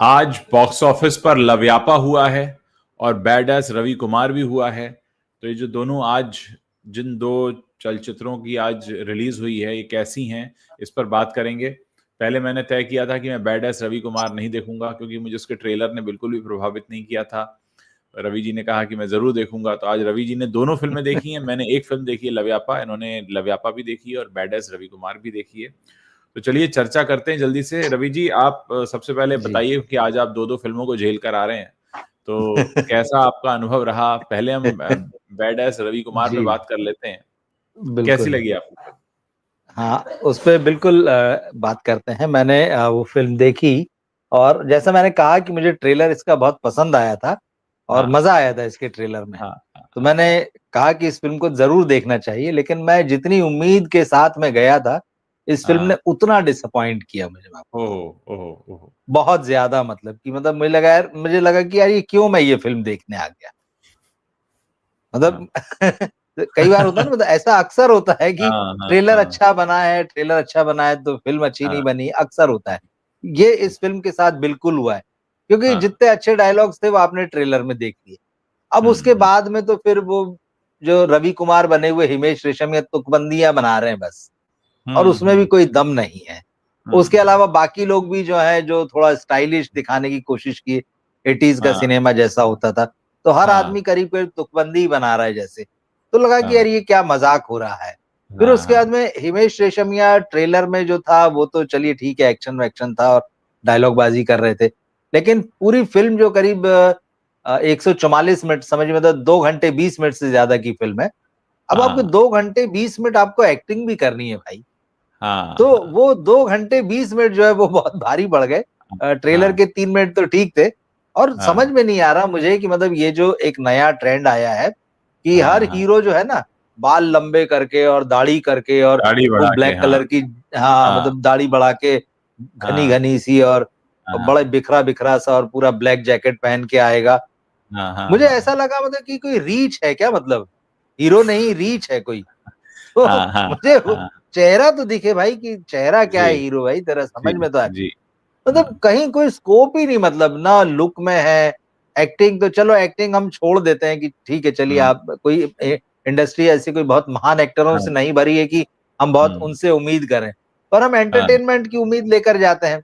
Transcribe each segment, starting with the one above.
आज box office पर लव्यापा हुआ है और बैड एस रवि कुमार भी हुआ है। तो ये जो दोनों आज जिन दो चलचित्रों की आज रिलीज हुई है ये कैसी हैं, इस पर बात करेंगे। पहले मैंने तय किया था कि मैं बैड एस रवि कुमार नहीं देखूंगा क्योंकि मुझे उसके ट्रेलर ने बिल्कुल भी प्रभावित नहीं किया था। रवि जी ने कहा कि मैं जरूर देखूंगा, तो आज रवि जी ने दोनों फिल्में देखी हैं। मैंने एक फिल्म देखी है लव्यापा, इन्होंने लव्यापा भी देखी है और बैड एस रवि कुमार भी देखी है। तो चलिए चर्चा करते हैं जल्दी से। रवि जी, आप सबसे पहले जी। बताइए कि आज आप दो दो फिल्मों को झेल कर आ रहे हैं, तो कैसा आपका अनुभव रहा। पहले हम बैड एस रवि कुमार पे जी, बात कर लेते हैं। कैसी बिल्कुल। लगी आपको फिल्म? हाँ, उस पे बिल्कुल बात करते हैं। मैंने वो फ़िल्म देखी और जैसा मैंने कहा कि मुझे ट्रेलर इसका बहुत पसंद आया था और हाँ मज़ा आया था इसके ट्रेलर में। हाँ हाँ तो हाँ। मैंने कहा कि इस फ़िल्म को ज़रूर देखना चाहिए, लेकिन मैं जितनी उम्मीद के साथ मैं गया था, इस फ़िल्म ने हाँ। उतना डिसअपॉइंट किया मुझे। ओहो ओहो ओहो। बहुत ज़्यादा, मतलब कि मुझे लगा कि यार ये क्यों मैं ये फ़िल्म देखने आ गया। हाँ मतलब कई बार होता है ना, मतलब ऐसा अक्सर होता है कि हाँ हाँ ट्रेलर अच्छा बना है तो फ़िल्म अच्छी नहीं हाँ बनी, अक्सर होता है। ये इस फ़िल्म के साथ बिल्कुल हुआ है, क्योंकि हाँ। जितने अच्छे डायलॉग्स थे वो आपने ट्रेलर में देख लिए। अब उसके हम्म बाद में तो फिर वो जो रवि कुमार बने हुए हिमेश रेशमिया तुकबंदियाँ बना रहे हैं बस, और उसमें भी हम्म। कोई दम नहीं है। उसके हम्म। अलावा बाकी लोग भी जो हैं, जो थोड़ा स्टाइलिश दिखाने की कोशिश की, 80s का हाँ सिनेमा जैसा होता था, तो हर हाँ आदमी करीब-करीब तुकबंदी ही बना रहा है जैसे। तो लगा कि हाँ यार ये क्या मज़ाक हो रहा है। फिर हाँ उसके बाद हाँ में हिमेश रेशमिया ट्रेलर में जो था वो तो चलिए ठीक है, एक्शन-वैक्शन था और डायलॉग बाज़ी कर रहे थे। लेकिन पूरी फ़िल्म जो करीब 144 मिनट, समझ में तो 2 घंटे 20 मिनट से ज़्यादा की फ़िल्म है। अब आपको हाँ 2 घंटे 20 मिनट आपको एक्टिंग भी करनी है भाई। हाँ तो हाँ वो 2 घंटे 20 मिनट जो है वो बहुत भारी पड़ गए। ट्रेलर हाँ के 3 मिनट तो ठीक थे और समझ हाँ में नहीं आ रहा मुझे कि मतलब ये जो एक नया ट्रेंड आया है कि हर हाँ हाँ। हीरो जो है ना, बाल लंबे करके और दाढ़ी करके और दाढ़ी वो बढ़ा के, ब्लैक हाँ कलर की, हाँ, हाँ मतलब दाढ़ी बढ़ा के हाँ घनी-घनी सी और बड़े हाँ बिखरा-बिखरा सा और पूरा ब्लैक जैकेट पहन के आएगा। हाँ हाँ मुझे ऐसा हाँ लगा मतलब कि कोई रीच है क्या, मतलब हीरो नहीं रीच है कोई। तो हाँ हाँ मुझे वो हाँ। चेहरा तो दिखे भाई, कि चेहरा क्या जी है हीरो भाई, तेरा समझ जी में तो आए। जी। हाँ मतलब कहीं कोई स्कोप ही नहीं, मतलब ना लुक में है, एक्टिंग तो चलो एक्टिंग हम छोड़ देते हैं कि ठीक है चलिए, हम्म आप कोई इंडस्ट्री ऐसी कोई बहुत महान एक्टरों हाँ से नहीं भरी है कि हम बहुत हम्म उनसे उम्मीद करें, पर हम हाँ एंटरटेनमेंट की उम्मीद लेकर जाते हैं।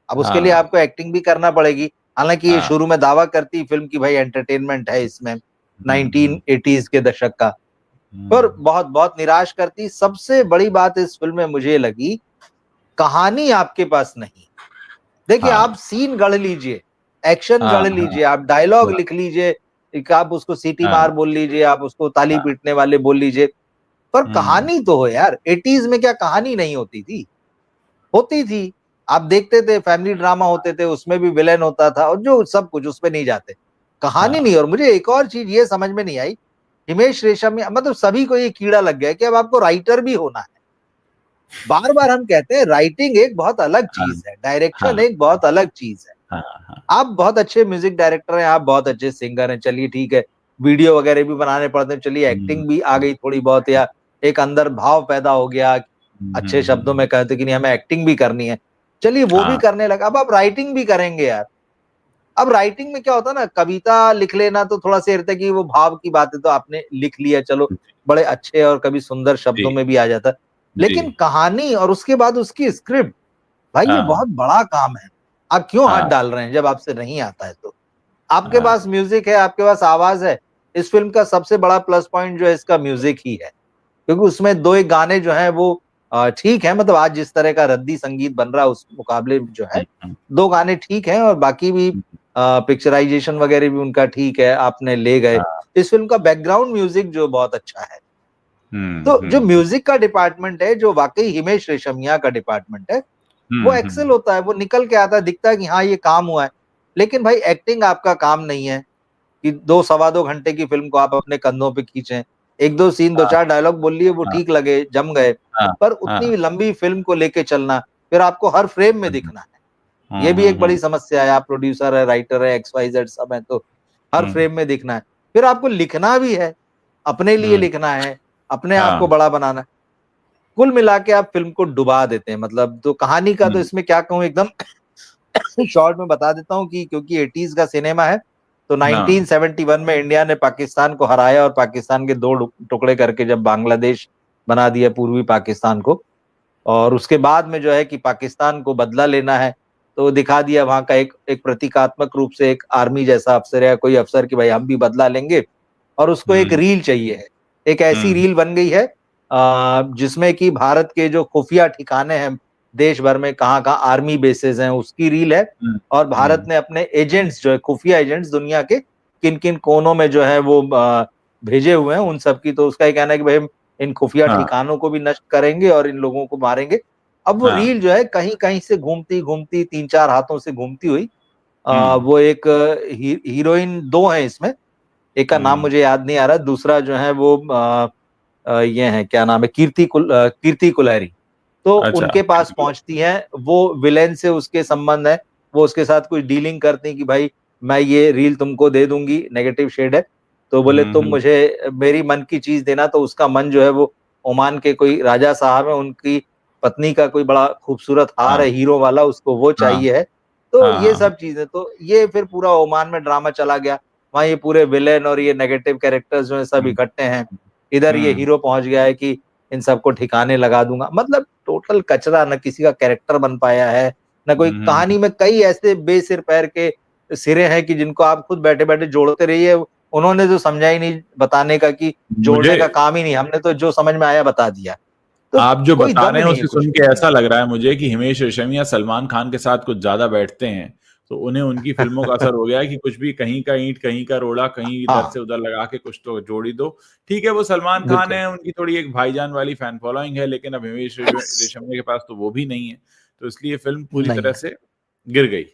अब उसके लिए हाँ आपको एक्टिंग भी करना पड़ेगी। हालांकि ये हाँ। शुरू में दावा करती फिल्म की भाई एंटरटेनमेंट है इसमें, हम्म। 1980s के दशक का, पर हम्म। बहुत बहुत निराश करती। सबसे बड़ी बात इस फिल्म में मुझे लगी, कहानी आपके पास नहीं। देखिए, आप हाँ सीन गढ़ लीजिए, एक्शन हाँ गढ़ हाँ लीजिए, आप डायलॉग हाँ लिख लीजिए, एक आप उसको सीटी हाँ मार बोल लीजिए, आप उसको ताली हाँ। पीटने वाले बोल लीजिए, पर हम्म। कहानी तो हो यार। 80s में क्या कहानी नहीं होती थी? होती थी। आप देखते थे, फैमिली ड्रामा होते थे, उसमें भी विलेन होता था और जो सब कुछ, उसपे नहीं जाते। कहानी नहीं। हाँ और मुझे एक और चीज़ ये समझ में नहीं आई, हिमेश रेशमिया, मतलब सभी को ये कीड़ा लग गया है कि अब आपको राइटर भी होना है। बार-बार हम कहते हैं राइटिंग एक बहुत अलग हाँ चीज़ है, डायरेक्शन हाँ एक बहुत अलग चीज़ है। हाँ हाँ। आप बहुत अच्छे म्यूज़िक डायरेक्टर हैं, आप बहुत अच्छे सिंगर हैं, चलिए ठीक है। वीडियो वगैरह भी बनाने पड़ते हैं, चलिए हम्म एक्टिंग भी आ गई थोड़ी बहुत, या एक अंदर भाव पैदा हो गया, अच्छे शब्दों हम्म। में कहते कि नहीं हमें एक्टिंग भी करनी है। चलिए वो भी हाँ करने लगा, अब आप राइटिंग भी करेंगे यार। अब राइटिंग में क्या होता है ना, कविता लिख लेना तो थोड़ा-सा ये रहता है कि वो भाव की बातें तो आपने लिख लिया, चलो बड़े अच्छे और कभी सुंदर जी शब्दों में भी आ जाता है। जी। लेकिन कहानी और उसके बाद उसकी स्क्रिप्ट, भाई ये हाँ बहुत बड़ा काम है। आप क्यों हाथ हाँ डाल रहे हैं जब आपसे नहीं आता है तो? आपके हाँ पास म्यूज़िक है, आपके पास आवाज़ है। इस फ़िल्म का सबसे बड़ा प्लस पॉइंट जो है इसका म्यूज़िक ही है। क्योंकि उसमें 2 एक गाने जो हैं वो ठीक है, मतलब आज जिस तरह का रद्दी संगीत बन रहा है उस मुकाबले में जो है, 2 गाने ठीक हैं और बाकी भी पिक्चराइज़ेशन वगैरह भी उनका ठीक है, आपने ले गए। हाँ। इस फ़िल्म का बैकग्राउंड म्यूज़िक जो बहुत अच्छा है। हम्म तो जो हम्म म्यूज़िक का डिपार्टमेंट है, जो वाक़ई हिमेश रेशमिया का डिपार्टमेंट है, वो एक्सेल हम्म। होता है, वो निकल के आता है, दिखता है कि हाँ, ये काम हुआ है। लेकिन भाई एक्टिंग आपका काम नहीं है कि 2 सवा 2 घंटे की फ़िल्म को आप अपने कंधों पे खींचे। 1-2 सीन, हाँ 2-4 डायलॉग बोल लिए, वो हाँ ठीक लगे, जम गए। हाँ पर हाँ। उतनी लंबी फ़िल्म को लेके चलना, फिर आपको हर फ्रेम में दिखना है। हम्म ये भी हम्म एक बड़ी हम्म समस्या है, आप प्रोड्यूसर हैं, राइटर हैं, एक्स-वाई-ज़ेड सब हैं, तो हर हम्म फ्रेम में दिखना है। फिर आपको लिखना भी है, अपने लिए हम्म, लिखना है, अपने आप को हाँ। बड़ा बनाना है। कुल मिला के आप फ़िल्म को डुबा देते हैं, मतलब तो कहानी का तो हम्म इसमें क्या कहूँ, एकदम शॉर्ट में बता देता हूँ कि क्योंकि 80s का सिनेमा है, तो हाँ 1971 में इंडिया ने पाकिस्तान को हराया और पाकिस्तान के दो टुकड़े करके जब बांग्लादेश बना दिया पूर्वी पाकिस्तान को, और उसके बाद में जो है कि पाकिस्तान को बदला लेना है, तो दिखा दिया वहां का एक एक प्रतीकात्मक रूप से एक आर्मी जैसा अफसर या कोई अफसर कि भाई हम भी बदला लेंगे, और उसको एक हम्म रील चाहिए है। एक ऐसी हम्म रील बन गई है जिसमें कि भारत के जो खुफिया ठिकाने हैं देश भर में, कहाँ-कहाँ आर्मी बेसेस हैं, उसकी रील है। हम्म और भारत हम्म, ने अपने एजेंट्स जो है, खुफिया एजेंट्स दुनिया के किन-किन कोनों में जो है वो भेजे हुए हैं उन सब की, तो उसका ये कहना है कि भाई हम इन खुफिया हाँ ठिकानों को भी नष्ट करेंगे और इन लोगों को मारेंगे। अब वो हाँ रील जो है कहीं-कहीं से घूमती-घूमती 3-4 हाथों से घूमती हुई हम्म वो एक हीरोइन 2 हैं इसमें, एक का नाम हम्म मुझे याद नहीं आ रहा, दूसरा जो है वो ये है, क्या नाम है, कीर्ति कुलहरी। तो अच्छा उनके पास बिल्कुल पहुंचती हैं, वो विलेन से उसके संबंध है, वो उसके साथ कुछ डीलिंग करती हैं कि भाई मैं ये रील तुमको दे दूंगी, नेगेटिव शेड है, तो बोले तुम हम्म मुझे मेरी मन की चीज देना। तो उसका मन जो है वो ओमान के कोई राजा साहब है, उनकी पत्नी का कोई बड़ा खूबसूरत हार हाँ है हीरो वाला, उसको वो हाँ चाहिए है। तो हाँ ये हाँ सब चीजें, तो ये फिर पूरा ओमान में ड्रामा चला गया। वहाँ ये पूरे विलेन और ये नेगेटिव कैरेक्टर्स जो है सब हम्म इकट्ठे हैं। इधर ये हम्म हीरो पहुंच गया है कि इन सबको ठिकाने लगा दूंगा। मतलब टोटल कचरा, न किसी का कैरेक्टर बन पाया है, न कोई हम्म कहानी में कई ऐसे बेसिर पैर के सिरे हैं कि जिनको आप खुद बैठे-बैठे जोड़ते रहिए। उन्होंने जो समझा ही नहीं बताने का कि मुझे जोड़ने का काम ही नहीं, हमने तो जो समझ में आया बता दिया। तो आप जो कोई बता दम रहे हैं नहीं है उसे कुछ सुन भी के इसमें। ऐसा लग रहा है मुझे कि हिमेश रेशमिया सलमान खान के साथ कुछ ज्यादा बैठते हैं, तो उन्हें उनकी फिल्मों का असर हो गया है कि कुछ भी कहीं का ईंट कहीं का रोड़ा कहीं इधर हाँ, से उधर लगा के कुछ तो जोड़ ही दो। ठीक है, वो सलमान खान बिल्कुल। है, उनकी थोड़ी एक भाईजान वाली फैन फॉलोइंग है, लेकिन अब हिमेश रेशमिया के पास तो वो भी नहीं है, तो इसलिए फिल्म पूरी नहीं तरह है। से गिर गई।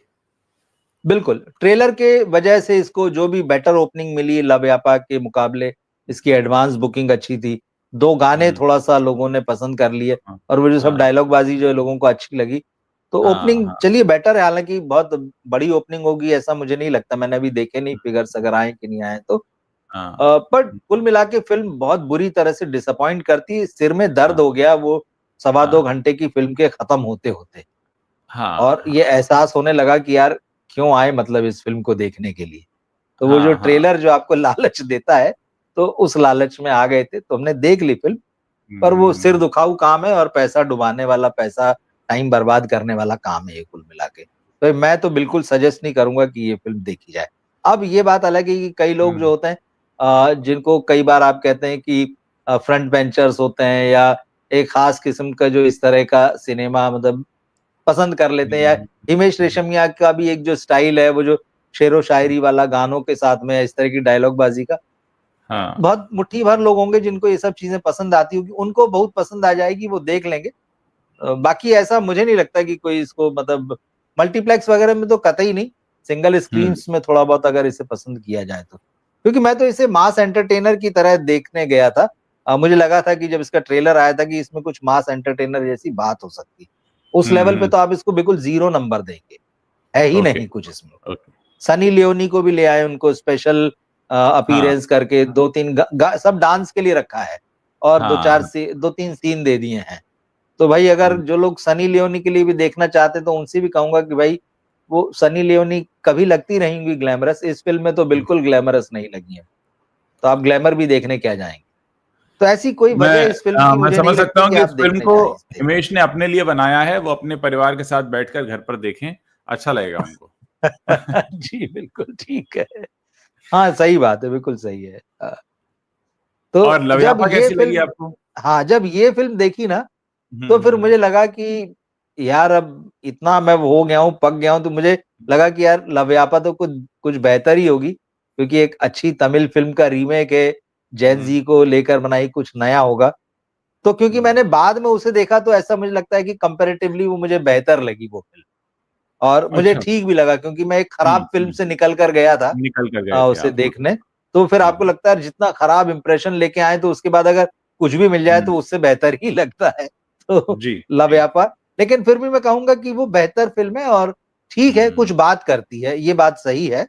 बिल्कुल, ट्रेलर के वजह से इसको जो भी बेटर ओपनिंग मिली लव-यापा के मुकाबले, इसकी एडवांस बुकिंग अच्छी थी। 2 गाने हम्म थोड़ा-सा लोगों ने पसंद कर लिए हाँ और वो जो सब हाँ डायलॉग बाज़ी जो है लोगों को अच्छी लगी। तो हाँ ओपनिंग हाँ चलिए बेटर है, हालाँकि बहुत बड़ी ओपनिंग होगी ऐसा मुझे नहीं लगता, मैंने अभी देखे नहीं फिगर्स अगर आए कि नहीं आए तो। हाँ बट कुल मिला के फ़िल्म बहुत बुरी तरह से डिसअपॉइंट करती है, सिर में दर्द हाँ हो गया वो सवा 2 हाँ घंटे की फ़िल्म के खत्म होते-होते। हाँ और ये एहसास होने लगा कि यार क्यों आए मतलब इस फ़िल्म को देखने के लिए। तो वो जो हाँ हाँ ट्रेलर जो आपको लालच देता है, तो उस लालच में आ गए थे, तो हमने देख ली फ़िल्म, पर वो सिर हम्म, दुखाऊ काम है और पैसा डुबाने वाला, पैसा टाइम बर्बाद करने वाला काम है ये कुल मिला के। तो मैं तो बिल्कुल सजेस्ट नहीं करूँगा कि ये फ़िल्म देखी जाए। अब ये बात अलग है कि कई लोग जो हम्म, होते हैं जिनको कई बार आप कहते हैं कि फ्रंट बेंचर्स होते हैं या एक ख़ास किस्म का जो इस तरह का सिनेमा मतलब पसंद कर लेते हैं, या हम्म, हिमेश हम्म, रेशमिया का भी एक जो स्टाइल है, वो जो शेरो-शायरी वाला गानों के साथ में इस तरह की डायलॉग बाज़ी का, हाँ बहुत मुट्ठी भर लोग होंगे जिनको ये सब चीज़ें पसंद आती होंगी, उनको बहुत पसंद आ जाएगी, वो देख लेंगे। बाकी ऐसा मुझे नहीं लगता कि कोई इसको मतलब मल्टीप्लेक्स वगैरह में तो कतई नहीं, सिंगल हम्म स्क्रीन्स में थोड़ा बहुत अगर इसे पसंद किया जाए तो। क्योंकि मैं तो इसे मास एंटरटेनर की तरह देखने गया था। मुझे लगा था कि जब इसका ट्रेलर आया था कि इसमें कुछ मास एंटरटेनर जैसी बात हो सकती है। उस लेवल पे हम्म, तो आप इसको बिल्कुल 0 नंबर देंगे, है ही ओके नहीं कुछ इसमें। ओके सनी लियोनी को भी ले आए, उनको स्पेशल हाँ अपीयरेंस करके 2-3 सब डांस के लिए रखा है और हाँ 2-3 सीन दे दिए हैं। तो भाई अगर हम्म, जो लोग सनी लियोनी के लिए भी देखना चाहते हैं तो उनसे भी कहूँगा कि भाई वो सनी लियोनी कभी लगती नहीं होंगी ग्लैमरस, इस फ़िल्म में तो बिल्कुल ग्लैमरस नहीं लगी हैं। तो आप ग्लैमर भी देखने क्या जाएँगे? तो ऐसी कोई वजह इस फ़िल्म की मैं मुझे नहीं समझ सकता लगती हूँ कि कि आप इस फिल्म देखने को जाएँ इसे। हिमेश ने अपने लिए बनाया है, वो अपने परिवार के साथ बैठकर घर पर देखें, अच्छा लगेगा उनको। जी, बिल्कुल ठीक है। हाँ, सही बात है, बिल्कुल सही है। और तो जब लव-यापा ये कैसी लगी फ़िल्म आपको? हाँ, जब ये फ़िल्म देखी ना, तो फिर हुँ। मुझे लगा कि यार अब इतना मैं वो हो गया हूँ, पक गया हूँ, तो मुझे लगा कि यार लव-यापा तो कुछ कुछ बेहतर ही होगी, क्योंकि एक अच्छी तमिल फ़िल्म का रीमेक है, जेन हुँ, ज़ी को लेकर बनाई, कुछ नया होगा। तो क्योंकि हुँ, मैंने बाद में उसे देखा तो ऐसा मुझे लगता है कि कंपैरेटिवली वो मुझे बेहतर लगी वो फ़िल्म, और मुझे अच्छा। ठीक भी लगा क्योंकि मैं एक हुँ, खराब फ़िल्म हुँ, से निकल कर गया था निकल कर गए थे उसे आप। देखने। तो फिर हुँ, आपको लगता है जितना खराब इंप्रेशन लेके आए तो उसके बाद अगर कुछ भी मिल जाए हुँ, तो उससे बेहतर ही लगता है। तो जी, लव जी। यापा, लेकिन फिर भी मैं कहूँगा कि वो बेहतर फ़िल्म है और ठीक है, हुँ, कुछ बात करती है, ये बात सही है।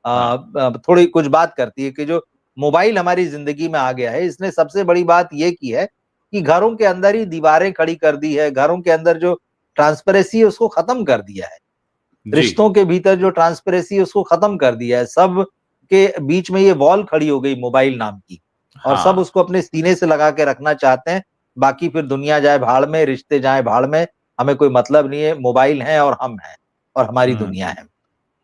हाँ, थोड़ी कुछ बात करती है कि जो मोबाइल हमारी ज़िंदगी में आ गया है, इसने सबसे बड़ी बात ये की है कि घरों के अंदर ही दीवारें खड़ी कर दी है, घरों के अंदर जो ट्रांसपेरेंसी है उसको खत्म कर दिया है। जी। रिश्तों के भीतर जो ट्रांसपेरेंसी उसको खत्म कर दिया है। सब के बीच में ये वॉल खड़ी हो गई मोबाइल नाम की, और सब हाँ। उसको अपने सीने से लगा के रखना चाहते हैं। बाकी फिर दुनिया जाए भाड़ में, रिश्ते जाए भाड़ में, हमें कोई मतलब नहीं है, मोबाइल है और हम हैं और हमारी दुनिया हम्म। है।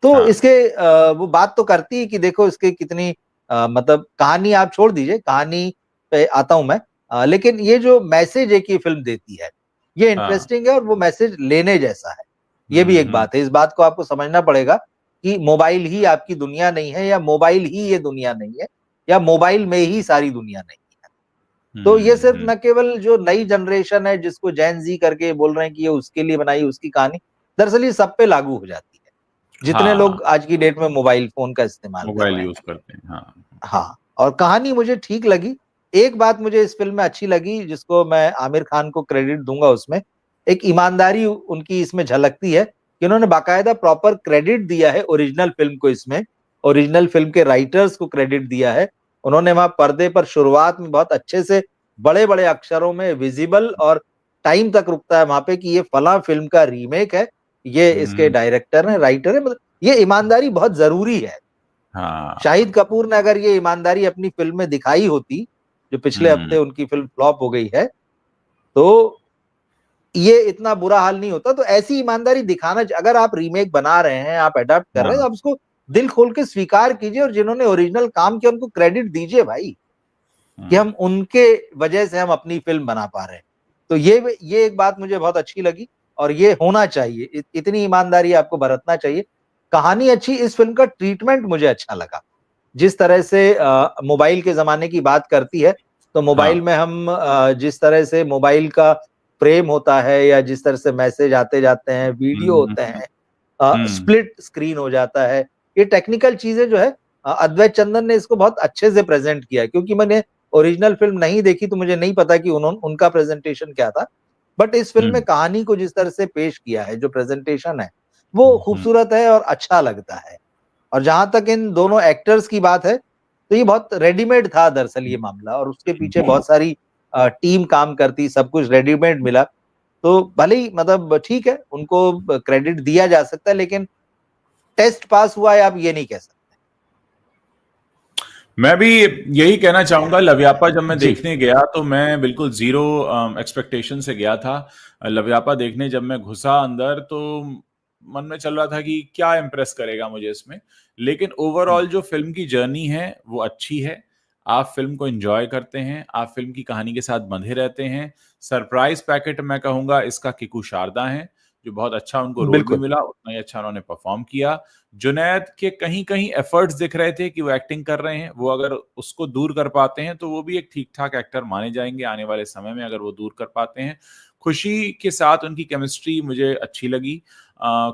तो हाँ। इसके वो बात तो करती है कि देखो इसके कितनी मतलब कहानी आप छोड़ दीजिए, कहानी पे आता हूं मैं। लेकिन ये जो मैसेज है कि फिल्म देती है, ये हाँ। इंटरेस्टिंग है और वो मैसेज लेने जैसा है। ये भी एक हम्म। बात है, इस बात को आपको समझना पड़ेगा कि मोबाइल ही आपकी दुनिया नहीं है, या मोबाइल ही ये दुनिया नहीं है, या मोबाइल में ही सारी दुनिया नहीं है। तो ये सिर्फ हम्म। न केवल जो नई जनरेशन है जिसको जैन जी करके बोल रहे हैं कि ये उसके लिए बनाई उसकी कहानी, दरअसल ये सब पे लागू हो जाती है, जितने हाँ, लोग आज की डेट में मोबाइल फोन का इस्तेमाल कर मोबाइल रहे यूज हैं। करते हैं। हाँ। हाँ, और कहानी मुझे ठीक लगी। एक बात मुझे इस फ़िल्म में अच्छी लगी, जिसको मैं आमिर खान को क्रेडिट दूँगा उसमें, एक ईमानदारी उनकी इसमें झलकती है कि उन्होंने बाकायदा प्रॉपर क्रेडिट दिया है ओरिजिनल फ़िल्म को इसमें, ओरिजिनल फ़िल्म के राइटर्स को क्रेडिट दिया है। उन्होंने वहाँ पर्दे पर शुरुआत में बहुत अच्छे से बड़े-बड़े अक्षरों में विज़िबल और टाइम तक रुकता है वहाँ पे कि ये फलाँ फ़िल्म का रीमेक है, ये इसके हम्म। डायरेक्टर हैं, राइटर हैं, मतलब ये ईमानदारी बहुत ज़रूरी है। हाँ। शाहिद कपूर ने अगर ये ईमानदारी अपनी फ़िल्म में दिखाई होती, जो पिछले हफ्ते हम्म। उनकी फ़िल्म फ्लॉप हो गई है, तो ये इतना बुरा हाल नहीं होता। तो ऐसी ईमानदारी दिखाना अगर आप रीमेक बना रहे हैं, आप एडॉप्ट कर रहे हैं, तो हाँ। आप उसको दिल खोल के स्वीकार कीजिए और जिन्होंने ओरिजिनल काम किया उनको क्रेडिट दीजिए भाई, कि हम्म। हम उनके वजह से हम अपनी फ़िल्म बना पा रहे हैं। तो ये एक बात मुझे बहुत अच्छी लगी और ये होना चाहिए। इतनी ईमानदारी आपको बरतना चाहिए। कहानी अच्छी, इस फ़िल्म का ट्रीटमेंट मुझे अच्छा लगा। जिस तरह से मोबाइल के ज़माने की बात करती है, तो हाँ। मोबाइल में हम जिस तरह से मोबाइल का फ्रेम होता है या जिस तरह से मैसेज आते जाते हैं, वीडियो हम्म। होते हैं, हम्म। स्प्लिट स्क्रीन हो जाता है। ये टेक्निकल चीज़ें जो है अद्वैत चंदन ने इसको बहुत अच्छे से प्रेज़ेंट किया है, क्योंकि मैंने ओरिजिनल फ़िल्म नहीं देखी तो मुझे नहीं पता कि उनका प्रेज़ेंटेशन क्या था। बट इस फ़िल्म में हम्म। कहानी को जिस तरह से पेश किया है, जो प्रेज़ेंटेशन है, वो हम्म। खूबसूरत है और अच्छा लगता है। और जहाँ तक इन दोनों एक्टर्स की बात है, तो ये बहुत रेडीमेड था दरअसल ये मामला, और उसके पीछे बहुत सारी टीम काम करती, सब कुछ रेडीमेड मिला। तो भले ही मतलब ठीक है, उनको क्रेडिट दिया जा सकता है, लेकिन टेस्ट पास हुआ है आप ये नहीं कह सकते। मैं भी यही कहना चाहूंगा। लव्यापा जब मैं जी, देखने गया तो मैं बिल्कुल जीरो एक्सपेक्टेशन से गया था। लव्यापा देखने जब मैं घुसा अंदर तो मन में चल रहा था कि क्या इम्प्रेस करेगा मुझे इसमें। लेकिन हुँ, ओवरऑल जो फिल्म की जर्नी है वो अच्छी है। आप फिल्म को एंजॉय करते हैं, आप फिल्म की कहानी के साथ बंधे रहते हैं। सरप्राइज पैकेट मैं कहूंगा इसका किकू शारदा है, जो बहुत अच्छा उनको रोल भी बिल्कुल। मिला, उतना ही अच्छा उन्होंने परफॉर्म किया। जुनैद के कहीं कहीं एफर्ट्स दिख रहे थे कि वो एक्टिंग कर रहे हैं, वो अगर उसको दूर कर पाते हैं तो वो भी एक ठीक ठाक एक्टर माने जाएंगे आने वाले समय में, अगर वो दूर कर पाते हैं। खुशी के साथ उनकी केमिस्ट्री मुझे अच्छी लगी।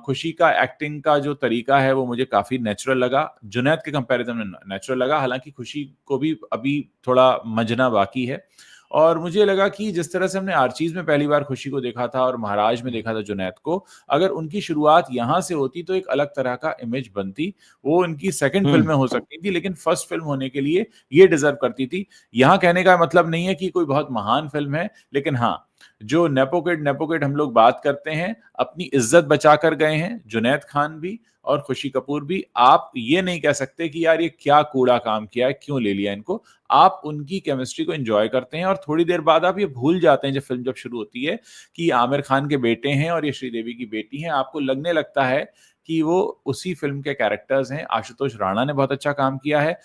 खुशी का एक्टिंग का जो तरीका है वो मुझे काफी नेचुरल लगा, जुनैद के कंपैरिजन में नेचुरल लगा। हालांकि खुशी को भी अभी थोड़ा मजना बाकी है। और मुझे लगा कि जिस तरह से हमने आर्चीज में पहली बार खुशी को देखा था और महाराज में हुँ, देखा था जुनैद को, अगर उनकी शुरुआत यहाँ से होती तो एक अलग तरह का इमेज बनती। वो उनकी सेकंड हुँ, फिल्म में हो सकती थी, लेकिन फर्स्ट फिल्म होने के लिए ये डिजर्व करती थी। यहाँ कहने का मतलब नहीं है कि कोई बहुत महान फिल्म है, लेकिन हाँ, जो नेपोकिड नेपोकिड हम लोग बात करते हैं, अपनी इज्जत बचा कर गए हैं जुनैद खान भी और खुशी कपूर भी। आप ये नहीं कह सकते कि यार ये क्या कूड़ा काम किया है, क्यों ले लिया इनको। आप उनकी केमिस्ट्री को एंजॉय करते हैं और थोड़ी देर बाद आप ये भूल जाते हैं, जब फिल्म शुरू होती है, कि आमिर खान के बेटे हैं और ये श्रीदेवी की बेटी हैं। आपको लगने लगता है कि वो उसी फिल्म के कैरेक्टर्स हैं। आशुतोष राणा ने बहुत अच्छा काम किया है।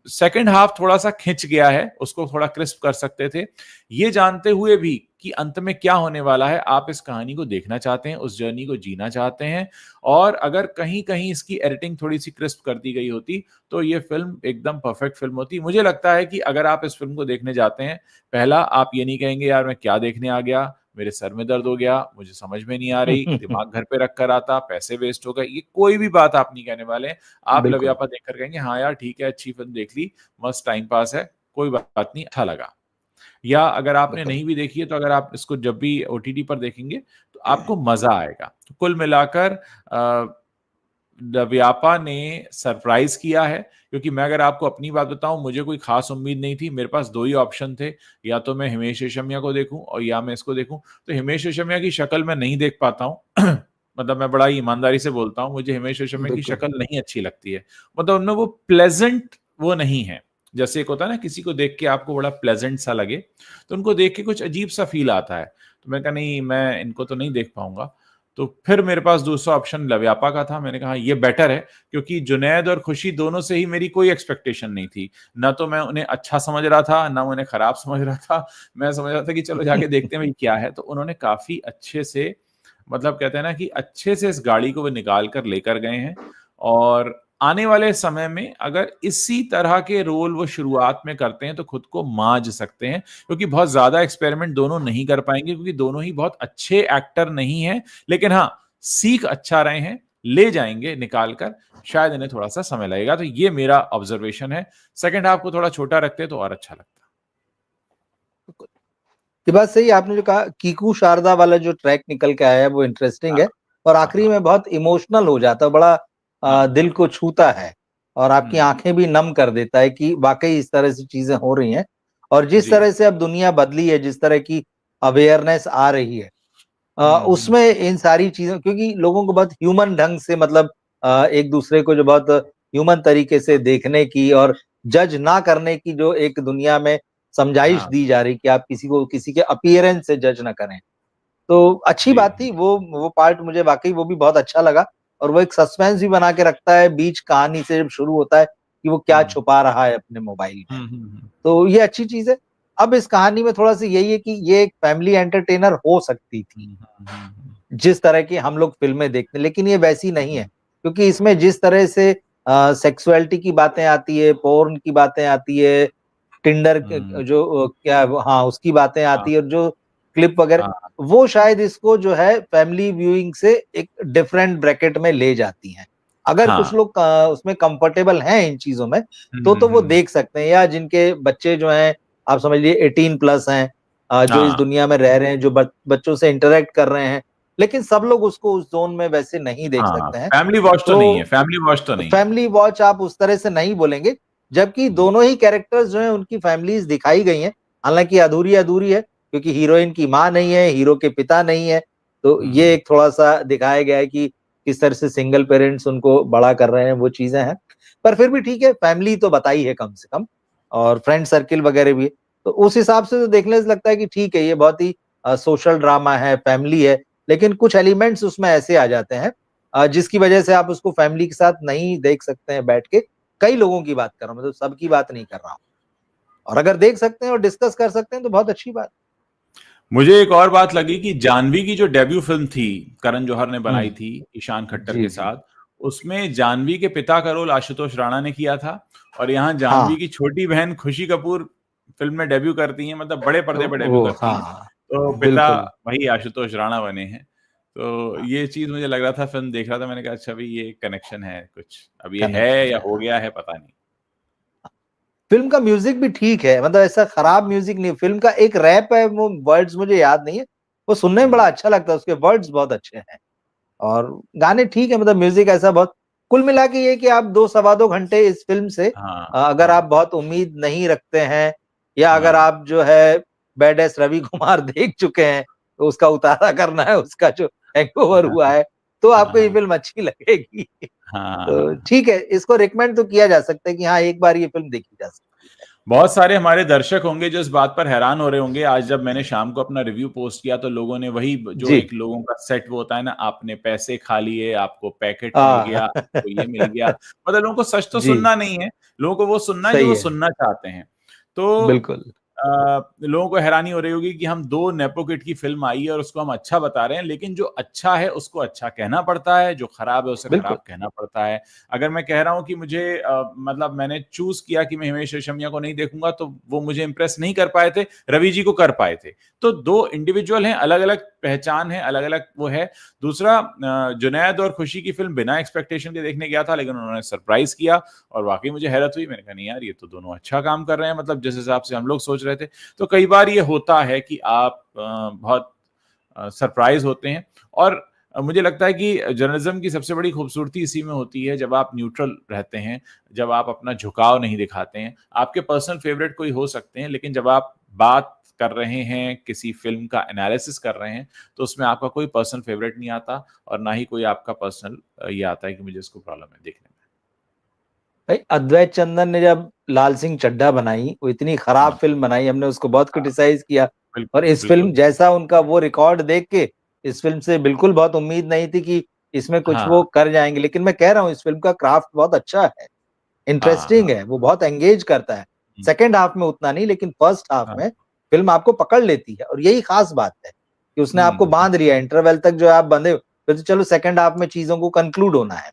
सेकंड हाफ थोड़ा सा खिंच गया है, उसको थोड़ा क्रिस्प कर सकते थे। ये जानते हुए भी कि अंत में क्या होने वाला है, आप इस कहानी को देखना चाहते हैं, उस जर्नी को जीना चाहते हैं। और अगर कहीं कहीं इसकी एडिटिंग थोड़ी सी क्रिस्प कर दी गई होती तो ये फिल्म एकदम परफेक्ट फिल्म होती। मुझे लगता है कि अगर आप इस फिल्म को देखने जाते हैं, पहला आप ये नहीं कहेंगे यार मैं क्या देखने आ गया, मेरे सर में दर्द हो गया, मुझे समझ में नहीं आ रही, हुँ, दिमाग घर पे रख कर आता, पैसे वेस्ट हो गए, ये कोई भी बात आप नहीं कहने वाले हैं। आप बिल्कुल। लव्यापा देखकर कहेंगे हाँ यार ठीक है, अच्छी फिल्म देख ली, मस्त टाइम पास है, कोई बात नहीं, अच्छा लगा। या अगर आपने बिल्कुल। नहीं भी देखी है तो अगर आप इसको जब भी ओटीटी पर देखेंगे तो आपको मजा आएगा। तो कुल मिलाकर व्यापा ने सरप्राइज किया है, क्योंकि मैं अगर आपको अपनी बात बताऊं, मुझे कोई खास उम्मीद नहीं थी। मेरे पास दो ही ऑप्शन थे, या तो मैं हिमेश रेशमिया को देखूं और या मैं इसको देखूं। तो हिमेश रेशमिया की शक्ल मैं नहीं देख पाता हूं मतलब मैं बड़ा ही ईमानदारी से बोलता हूँ, मुझे हिमेश रेशमिया की बिल्कुल। शक्ल नहीं अच्छी लगती है। मतलब उनमें वो प्लेजेंट वो नहीं है। जैसे एक होता है ना किसी को देख के आपको बड़ा प्लेजेंट सा लगे, तो उनको देख के कुछ अजीब सा फील आता है। तो मैंने कहा नहीं, मैं इनको तो नहीं देख पाऊंगा। तो फिर मेरे पास दूसरा ऑप्शन लव्यापा का था। मैंने कहा ये बेटर है, क्योंकि जुनैद और खुशी दोनों से ही मेरी कोई एक्सपेक्टेशन नहीं थी। ना तो मैं उन्हें अच्छा समझ रहा था, ना उन्हें खराब समझ रहा था। मैं समझ रहा था कि चलो जाके देखते हैं भाई क्या है। तो उन्होंने काफी अच्छे से, मतलब कहते हैं ना कि अच्छे से इस गाड़ी को वो निकाल कर लेकर गए हैं। और आने वाले समय में अगर इसी तरह के रोल वो शुरुआत में करते हैं तो खुद को मांझ सकते हैं, क्योंकि बहुत ज्यादा एक्सपेरिमेंट दोनों नहीं कर पाएंगे, क्योंकि दोनों ही बहुत अच्छे एक्टर नहीं हैं। लेकिन हाँ, सीख अच्छा रहे हैं, ले जाएंगे निकाल कर। शायद इन्हें थोड़ा सा समय लगेगा। तो ये मेरा ऑब्जर्वेशन है। सेकंड हाफ को थोड़ा छोटा रखते तो और अच्छा लगता। ये बात सही है, आपने जो कहा कीकू शारदा वाला जो ट्रैक निकल के आया है वो इंटरेस्टिंग है, और आखिरी हाँ में बहुत इमोशनल हो जाता है, बड़ा हाँ। दिल को छूता है, और आपकी हम्म। आंखें भी नम कर देता है कि वाकई इस तरह से चीजें हो रही हैं। और जिस जी। तरह से अब दुनिया बदली है, जिस तरह की अवेयरनेस आ रही है, हम्म। उसमें इन सारी चीजों, क्योंकि लोगों को बहुत ह्यूमन ढंग से, मतलब एक दूसरे को जो बहुत ह्यूमन तरीके से देखने की और जज ना करने की जो एक दुनिया में समझाइश हाँ दी जा रही कि आप किसी को किसी के अपीयरेंस से जज ना करें, तो अच्छी जी। बात थी। वो पार्ट मुझे वाकई वो भी बहुत अच्छा लगा, और वो एक सस्पेंस भी बना के रखता है बीच कहानी से जब शुरू होता है कि वो क्या हम्म छुपा रहा है अपने मोबाइल में। हम्म। तो ये अच्छी चीज है। अब इस कहानी में थोड़ा सा यही है कि ये एक फैमिली एंटरटेनर हो सकती थी, हम्म, हम्म, हम्म, जिस तरह की हम लोग फिल्में देखते हैं, लेकिन ये वैसी नहीं है, हम्म, क्योंकि इसमें जिस तरह से सेक्सुअलिटी की बातें आती है, पोर्न की बातें आती है, टिंडर हम्म, जो हाँ उसकी बातें हाँ आती है, और जो क्लिप वगैरह, हाँ वो शायद इसको जो है फैमिली व्यूइंग से एक डिफरेंट ब्रैकेट में ले जाती हैं। अगर कुछ हाँ। लोग उसमें कंफर्टेबल हैं इन चीजों में, तो वो हम्म। देख सकते हैं, या जिनके बच्चे जो हैं, आप समझ लीजिए 18+ हैं, जो इस हाँ दुनिया में रह रहे हैं, जो बच्चों से इंटरेक्ट कर रहे हैं, लेकिन सब लोग उसको उस जोन में वैसे नहीं देख हाँ, सकते हैं। फैमिली वॉच तो नहीं है, तो फैमिली वॉच तो नहीं है। फैमिली वॉच आप उस तरह से नहीं बोलेंगे, जबकि हम्म, दोनों ही कैरेक्टर्स जो हैं उनकी फैमिलीज दिखाई गई हैं, हालांकि अधूरी अधूरी है, क्योंकि हीरोइन की माँ नहीं है, हीरो के पिता नहीं है, तो ये हम्म, एक थोड़ा सा दिखाया गया है कि किस तरह से सिंगल पेरेंट्स उनको बड़ा कर रहे हैं, वो चीजें हैं। पर फिर भी ठीक है, फैमिली तो बताई है कम से कम, और फ्रेंड सर्किल वगैरह भी है। तो उस हिसाब से तो देखने से लगता है कि ठीक है, ये बहुत ही सोशल ड्रामा है, फैमिली है, लेकिन कुछ एलिमेंट्स उसमें ऐसे आ जाते हैं जिसकी वजह से आप उसको फैमिली के साथ नहीं देख सकते हैं बैठ के। कई लोगों की बात कर रहा हूँ, मतलब सबकी बात नहीं कर रहा हूँ। और अगर देख सकते हैं और डिस्कस कर सकते हैं तो बहुत अच्छी बात। मुझे एक और बात लगी कि जानवी की जो डेब्यू फिल्म थी, करण जौहर ने बनाई हम्म। थी ईशान खट्टर जी के जी। साथ, उसमें जानवी के पिता का रोल आशुतोष राणा ने किया था। और यहाँ जानवी हाँ। की छोटी बहन खुशी कपूर फिल्म में डेब्यू करती हैं, मतलब बड़े पर्दे पर डेब्यू वो करती हैं। हाँ। तो पिता बिल्कुल। वही आशुतोष राणा बने हैं। तो हाँ, ये चीज मुझे लग रहा था, फिल्म देख रहा था, मैंने कहा अच्छा भाई ये कनेक्शन है कुछ, अब ये है कनेक्शन या है। हो गया है पता नहीं। फिल्म का म्यूजिक भी ठीक है, मतलब ऐसा खराब म्यूजिक नहीं। फिल्म का एक रैप है, वो वर्ड्स मुझे याद नहीं है, वो सुनने में बड़ा हम्म, अच्छा लगता है, उसके वर्ड्स बहुत अच्छे हैं, और गाने ठीक है, मतलब म्यूजिक ऐसा बहुत। कुल मिला के ये कि आप 2 सवा 2 घंटे इस फिल्म से, हाँ अगर आप हाँ बहुत उम्मीद नहीं रखते हैं, या अगर हाँ आप जो है बैड एस रवि कुमार देख चुके हैं, तो उसका उतारा करना है, उसका जो हैंगओवर हुआ है, तो हाँ आपको ये हाँ फिल्म अच्छी लगेगी। तो हाँ। ठीक है, इसको रिकमेंड तो किया जा सकता है कि हाँ एक बार ये फिल्म देखी जा सकती है। बहुत सारे हमारे दर्शक होंगे जो इस बात पर हैरान हो रहे होंगे, आज जब मैंने शाम को अपना रिव्यू पोस्ट किया तो लोगों ने वही, जो जी। एक लोगों का सेट वो होता है ना, आपने पैसे खा लिए, आपको पैकेट मिल गया, हाँ। आपको ये मिल गया। मतलब लोगों को सच तो जी। सुनना नहीं है, लोगों को वो सुनना है जो सही वो है। सुनना चाहते हैं। तो बिल्कुल। लोगों को हैरानी हो रही होगी कि हम दो नेपो किड की फिल्म आई है और उसको हम अच्छा बता रहे हैं, लेकिन जो अच्छा है उसको अच्छा कहना पड़ता है, जो खराब है उसे बिल्कुल। खराब कहना पड़ता है। अगर मैं कह रहा हूं कि मुझे मतलब मैंने चूज किया कि मैं हिमेश रेशमिया को नहीं देखूंगा, तो वो मुझे इंप्रेस नहीं कर पाए थे, रवि जी को कर पाए थे। तो दो इंडिविजुअल हैं, अलग अलग पहचान है, अलग अलग वो है। दूसरा, जुनैद और खुशी की फिल्म बिना एक्सपेक्टेशन के देखने गया था, लेकिन उन्होंने सरप्राइज किया और वाकई मुझे हैरत हुई। मैंने कहा नहीं यार, ये तो दोनों अच्छा काम कर रहे हैं, मतलब जिस हिसाब से हम लोग सोच रहे थे। तो कई बार ये होता है कि आप बहुत सरप्राइज होते हैं। और मुझे लगता है कि जर्नलिज्म की सबसे बड़ी खूबसूरती इसी में होती है, जब आप न्यूट्रल रहते हैं, जब आप अपना झुकाव नहीं दिखाते हैं। आपके पर्सनल फेवरेट कोई हो सकते हैं, लेकिन जब आप बात कर रहे हैं, किसी फिल्म का एनालिसिस कर रहे हैं, तो उसमें आपका कोई पर्सनल फेवरेट नहीं आता और ना ही कोई आपका पर्सनल ये आता है कि मुझे इसको प्रॉब्लम है देखने में। भाई अद्वैत चंदन ने जब लाल सिंह चड्ढा बनाई, वो इतनी खराब फिल्म बनाई, हमने उसको बहुत क्रिटिसाइज किया। और बिल्कुल, इस फिल्म बिल्कुल। जैसा उनका वो रिकॉर्ड देख के इस फिल्म से बिल्कुल बहुत उम्मीद नहीं थी कि इसमें कुछ हाँ, वो कर जाएंगे, लेकिन मैं कह रहा हूँ इस फिल्म का क्राफ्ट बहुत अच्छा है, हाँ, इंटरेस्टिंग हाँ। है, वो बहुत एंगेज करता है। हुँ, सेकेंड हाफ में उतना नहीं, लेकिन फर्स्ट हाफ हाँ। में फिल्म आपको पकड़ लेती है, और यही खास बात है कि उसने आपको हुँ, बांध लिया इंटरवल तक, जो आप बंधे हो, फिर तो चलो सेकेंड हाफ में चीजों को कंक्लूड होना है।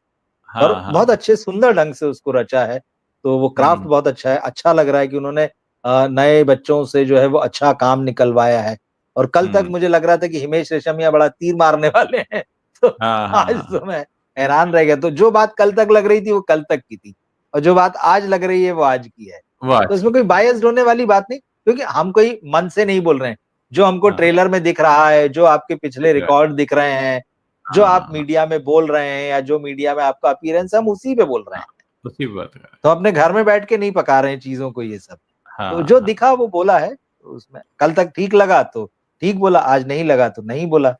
और हाँ, बहुत हाँ। अच्छे सुंदर ढंग से उसको रचा है, तो वो क्राफ्ट हुँ, बहुत अच्छा है। अच्छा लग रहा है कि उन्होंने नए बच्चों से जो है वो अच्छा काम निकलवाया है। और कल तक हुँ। मुझे लग रहा था कि हिमेश रेशमिया बड़ा तीर मारने वाले हैं, तो हाँ, हाँ, आज हाँ। तो मैं हैरान रह गया। तो जो बात कल तक लग रही थी वो कल तक की थी, और जो बात आज लग रही है वो आज की है। वो तो आज इसमें की कोई थी। बायस्ड होने वाली बात नहीं, क्योंकि हम कोई मन से नहीं बोल रहे हैं। जो हमको हाँ, ट्रेलर में दिख रहा है, जो आपके पिछले राइट। रिकॉर्ड दिख रहे हैं, जो हाँ, आप हाँ, हाँ। मीडिया में बोल रहे हैं, या जो मीडिया में आपका अपीयरेंस है, हम उसी पे बोल रहे हाँ, हैं। उसी पे बात कर रहे हैं। तो अपने घर में बैठ के नहीं पका रहे हैं चीजों को, ये सब। तो हाँ, जो हाँ। दिखा वो बोला है, तो उसमें कल तक ठीक लगा तो ठीक बोला, आज नहीं लगा तो नहीं बोला।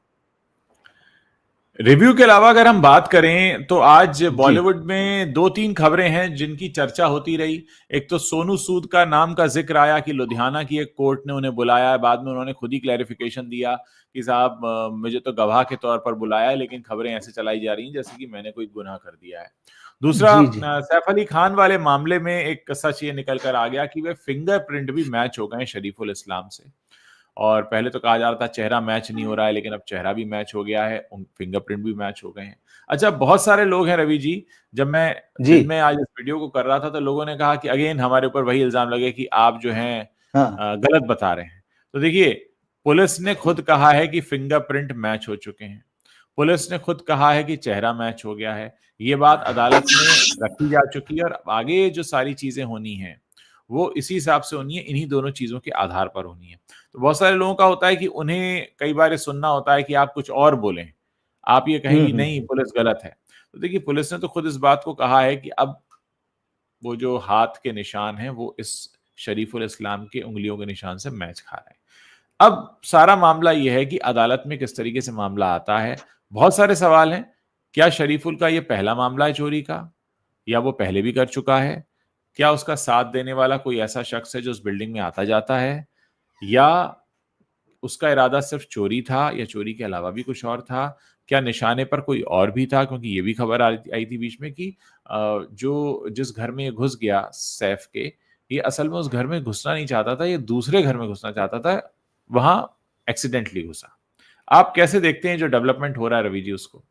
रिव्यू के अलावा अगर हम बात करें तो आज जी बॉलीवुड में 2-3 खबरें हैं जिनकी चर्चा होती रही। एक तो सोनू सूद का नाम का जिक्र आया कि लुधियाना की एक कोर्ट ने उन्हें बुलाया है। बाद में उन्होंने खुद ही क्लैरिफिकेशन दिया कि साहब मुझे तो गवाह के तौर पर बुलाया है, लेकिन खबरें ऐसे चलाई जा रही हैं जैसे कि मैंने कोई गुनाह कर दिया है। दूसरा जी जी। सैफ अली खान वाले मामले में एक सच ये निकल कर आ गया कि वे फिंगरप्रिंट भी मैच हो गए शरीफुल इस्लाम से। और पहले तो कहा जा रहा था चेहरा मैच नहीं हो रहा है, लेकिन अब चेहरा भी मैच हो गया है, फिंगरप्रिंट भी मैच हो गए हैं। अच्छा, बहुत सारे लोग हैं रवि जी, जब मैं जी दिन में आज इस वीडियो को कर रहा था तो लोगों ने कहा कि अगेन हमारे ऊपर वही इल्जाम लगे कि आप जो हैं हाँ। गलत बता रहे हैं। तो देखिए, पुलिस ने खुद कहा है कि फिंगरप्रिंट मैच हो चुके हैं। पुलिस ने खुद कहा है कि चेहरा मैच हो गया है। ये बात अदालत में रखी जा चुकी है और आगे जो सारी चीजें होनी है वो इसी हिसाब से होनी है, इन्हीं दोनों चीजों के आधार पर होनी है। तो बहुत सारे लोगों का होता है कि उन्हें कई बार ये सुनना होता है कि आप कुछ और बोलें, आप ये कहें कि नहीं हम्म। पुलिस गलत है। तो देखिए, पुलिस ने तो खुद इस बात को कहा है कि अब वो जो हाथ के निशान हैं वो इस शरीफुल इस्लाम के उंगलियों के निशान से मैच खा रहे हैं। अब सारा मामला ये है कि अदालत में किस तरीके से मामला आता है। बहुत सारे सवाल हैं। क्या शरीफुल का ये पहला मामला है चोरी का, या वो पहले भी कर चुका है? क्या उसका साथ देने वाला कोई ऐसा शख्स है जो उस बिल्डिंग में आता जाता है, या उसका इरादा सिर्फ चोरी था, या चोरी के अलावा भी कुछ और था? क्या निशाने पर कोई और भी था? क्योंकि ये भी खबर आई थी बीच में कि जो जिस घर में ये घुस गया सैफ के, ये असल में उस घर में घुसना नहीं चाहता था, ये दूसरे घर में घुसना चाहता था, वहां एक्सीडेंटली घुसा। आप कैसे देखते हैं जो डेवलपमेंट हो रहा है रवि जी उसको?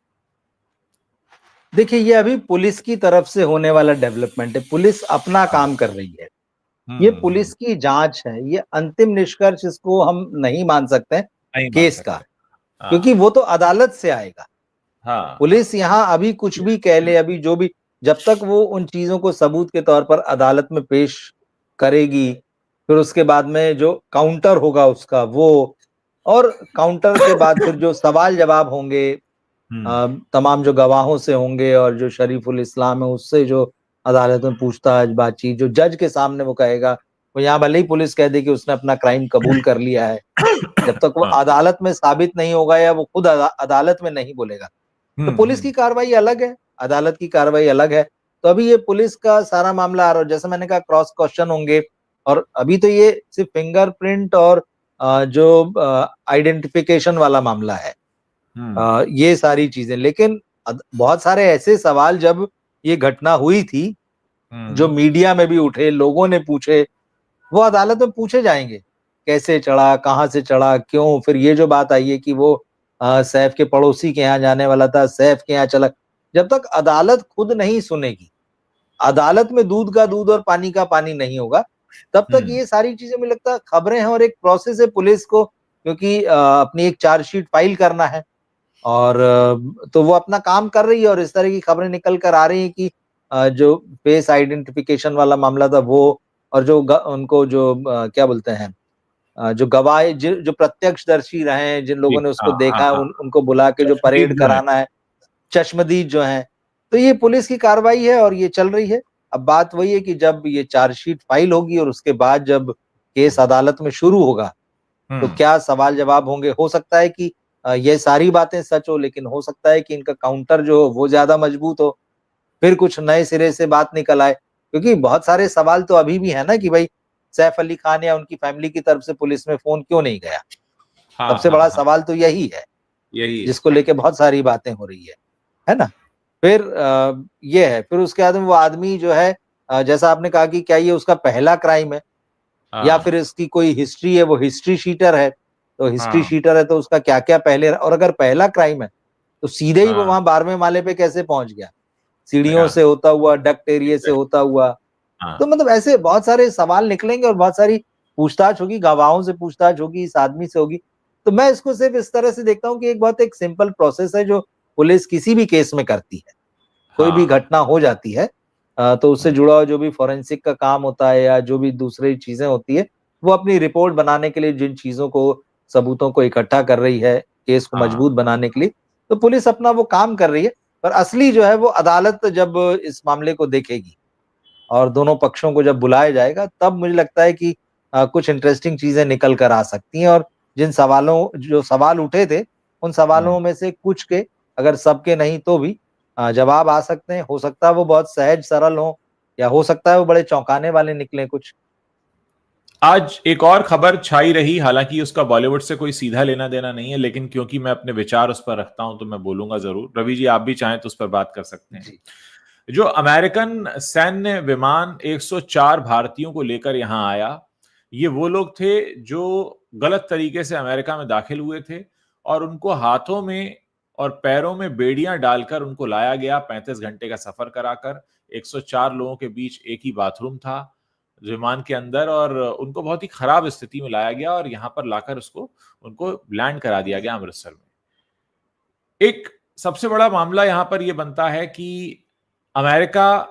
देखिए, ये अभी पुलिस की तरफ से होने वाला डेवलपमेंट है, पुलिस अपना हाँ। काम कर रही है। ये हुँ, हुँ। पुलिस की जांच है, ये अंतिम निष्कर्ष इसको हम नहीं मान सकते हैं नहीं मान केस का, सकते। क्योंकि हाँ, वो तो अदालत से आएगा। हाँ, हाँ। पुलिस यहाँ अभी कुछ भी कह ले, अभी जो भी, जब तक वो उन चीजों को सबूत के तौर पर अदालत में पेश करेगी, फिर उसके बाद में जो काउंटर होगा उसका वो, और काउंटर के बाद फिर जो सवाल जवाब होंगे हुँ, तमाम जो गवाहों से होंगे, और जो शरीफुल इस्लाम है उससे जो अदालत में पूछताछ बातचीत, जो जज के सामने वो कहेगा, वो यहाँ भले ही पुलिस कह दे कि उसने अपना क्राइम कबूल कर लिया है, जब तक वो हाँ। अदालत में साबित नहीं होगा, या वो खुद अदालत में नहीं बोलेगा, तो हुँ, पुलिस हुँ। की कार्रवाई अलग है, अदालत की कार्रवाई अलग है। तो अभी ये पुलिस का सारा मामला आ रहा है, जैसे मैंने कहा क्रॉस क्वेश्चन होंगे, और अभी तो ये सिर्फ फिंगरप्रिंट और जो आइडेंटिफिकेशन वाला मामला है, हुँ, ये सारी चीजें। लेकिन बहुत सारे ऐसे सवाल जब ये घटना हुई थी, जो हुँ। मीडिया में भी उठे, लोगों ने पूछे, वो अदालत में पूछे जाएंगे। कैसे चढ़ा, कहाँ से चढ़ा, क्यों? फिर ये जो बात आई है कि वो सैफ के पड़ोसी के यहाँ जाने वाला था, सैफ के यहाँ चला। जब तक अदालत खुद नहीं सुनेगी, अदालत में दूध का दूध और पानी का पानी नहीं होगा, तब तक हुँ, ये सारी चीजें मुझे लगता है खबरें हैं, और एक प्रोसेस है पुलिस को, क्योंकि अपनी एक चार्जशीट फाइल करना है, और तो वो अपना काम कर रही है, और इस तरह की खबरें निकल कर आ रही हैं कि जो फेस आइडेंटिफिकेशन वाला मामला था वो, और जो उनको जो क्या बोलते हैं, जो गवाह जो प्रत्यक्षदर्शी रहे हैं, जिन जी, लोगों ने उसको हाँ, हाँ, देखा है, हाँ। उनको बुला के जो चश्मदीद परेड जो है। कराना है, चश्मदीद जो हैं। तो ये पुलिस की कार्रवाई है, और ये चल रही है। अब बात वही है कि जब ये चार्जशीट फाइल होगी, और उसके बाद जब केस अदालत में शुरू होगा, तो क्या सवाल जवाब होंगे। हो सकता है कि ये सारी बातें सच हो, लेकिन हो सकता है कि इनका काउंटर जो हो वो ज्यादा मजबूत हो, फिर कुछ नए सिरे से बात निकल आए। क्योंकि बहुत सारे सवाल तो अभी भी है ना कि भाई सैफ अली खान या उनकी फैमिली की तरफ से पुलिस में फोन क्यों नहीं गया। हाँ सबसे हाँ बड़ा हाँ, सवाल तो यही है, यही है। जिसको लेके बहुत सारी बातें हो रही है ना। फिर ये है, फिर उसके बाद में वो आदमी जो है, जैसा आपने कहा कि क्या ये उसका पहला क्राइम है या हाँ फिर इसकी कोई हिस्ट्री है, वो हिस्ट्री शीटर है। तो हिस्ट्री हाँ शीटर है तो उसका क्या क्या पहले, और अगर पहला क्राइम है तो सीधे ही वो हाँ वहां 12वें माले पे कैसे पहुंच गया, सीढ़ियों हाँ, से होता हुआ, डक्ट एरिया से होता हुआ। तो हाँ मतलब ऐसे बहुत सारे सवाल निकलेंगे और बहुत सारी पूछताछ होगी, गवाहों से पूछताछ होगी, इस आदमी से होगी। तो मैं इसको सिर्फ इस तरह से देखता हूँ कि एक बहुत एक सिंपल प्रोसेस है जो पुलिस किसी भी केस में करती है। कोई भी हाँ घटना हो जाती है तो उससे जुड़ा हुआ जो भी फोरेंसिक का काम होता है या जो भी दूसरी चीजें होती है, वो अपनी रिपोर्ट बनाने के लिए जिन चीजों को, सबूतों को इकट्ठा कर रही है केस को हाँ मजबूत बनाने के लिए, तो पुलिस अपना वो काम कर रही है। पर असली जो है वो अदालत जब इस मामले को देखेगी और दोनों पक्षों को जब बुलाया जाएगा, तब मुझे लगता है कि कुछ इंटरेस्टिंग चीजें निकल कर आ सकती हैं। और जिन सवालों, जो सवाल उठे थे, उन सवालों में से कुछ के, अगर सबके नहीं तो भी जवाब आ सकते हैं। हो सकता है वो बहुत सहज सरल हो, या हो सकता है वो बड़े चौंकाने वाले निकले कुछ। आज एक और खबर छाई रही, हालांकि उसका बॉलीवुड से कोई सीधा लेना देना नहीं है, लेकिन क्योंकि मैं अपने विचार उस पर रखता हूं तो मैं बोलूंगा जरूर। रवि जी, आप भी चाहें तो उस पर बात कर सकते हैं। जी। जो अमेरिकन सैन्य विमान 104 भारतीयों को लेकर यहां आया, ये वो लोग थे जो गलत तरीके से अमेरिका में दाखिल हुए थे, और उनको हाथों में और पैरों में बेड़ियां डालकर उनको लाया गया, 35 घंटे का सफर कराकर। 104 लोगों के बीच एक ही बाथरूम था विमान के अंदर, और उनको बहुत ही खराब स्थिति में लाया गया और यहां पर लाकर उसको उनको लैंड करा दिया गया अमृतसर में। एक सबसे बड़ा मामला यहां पर यह बनता है कि अमेरिका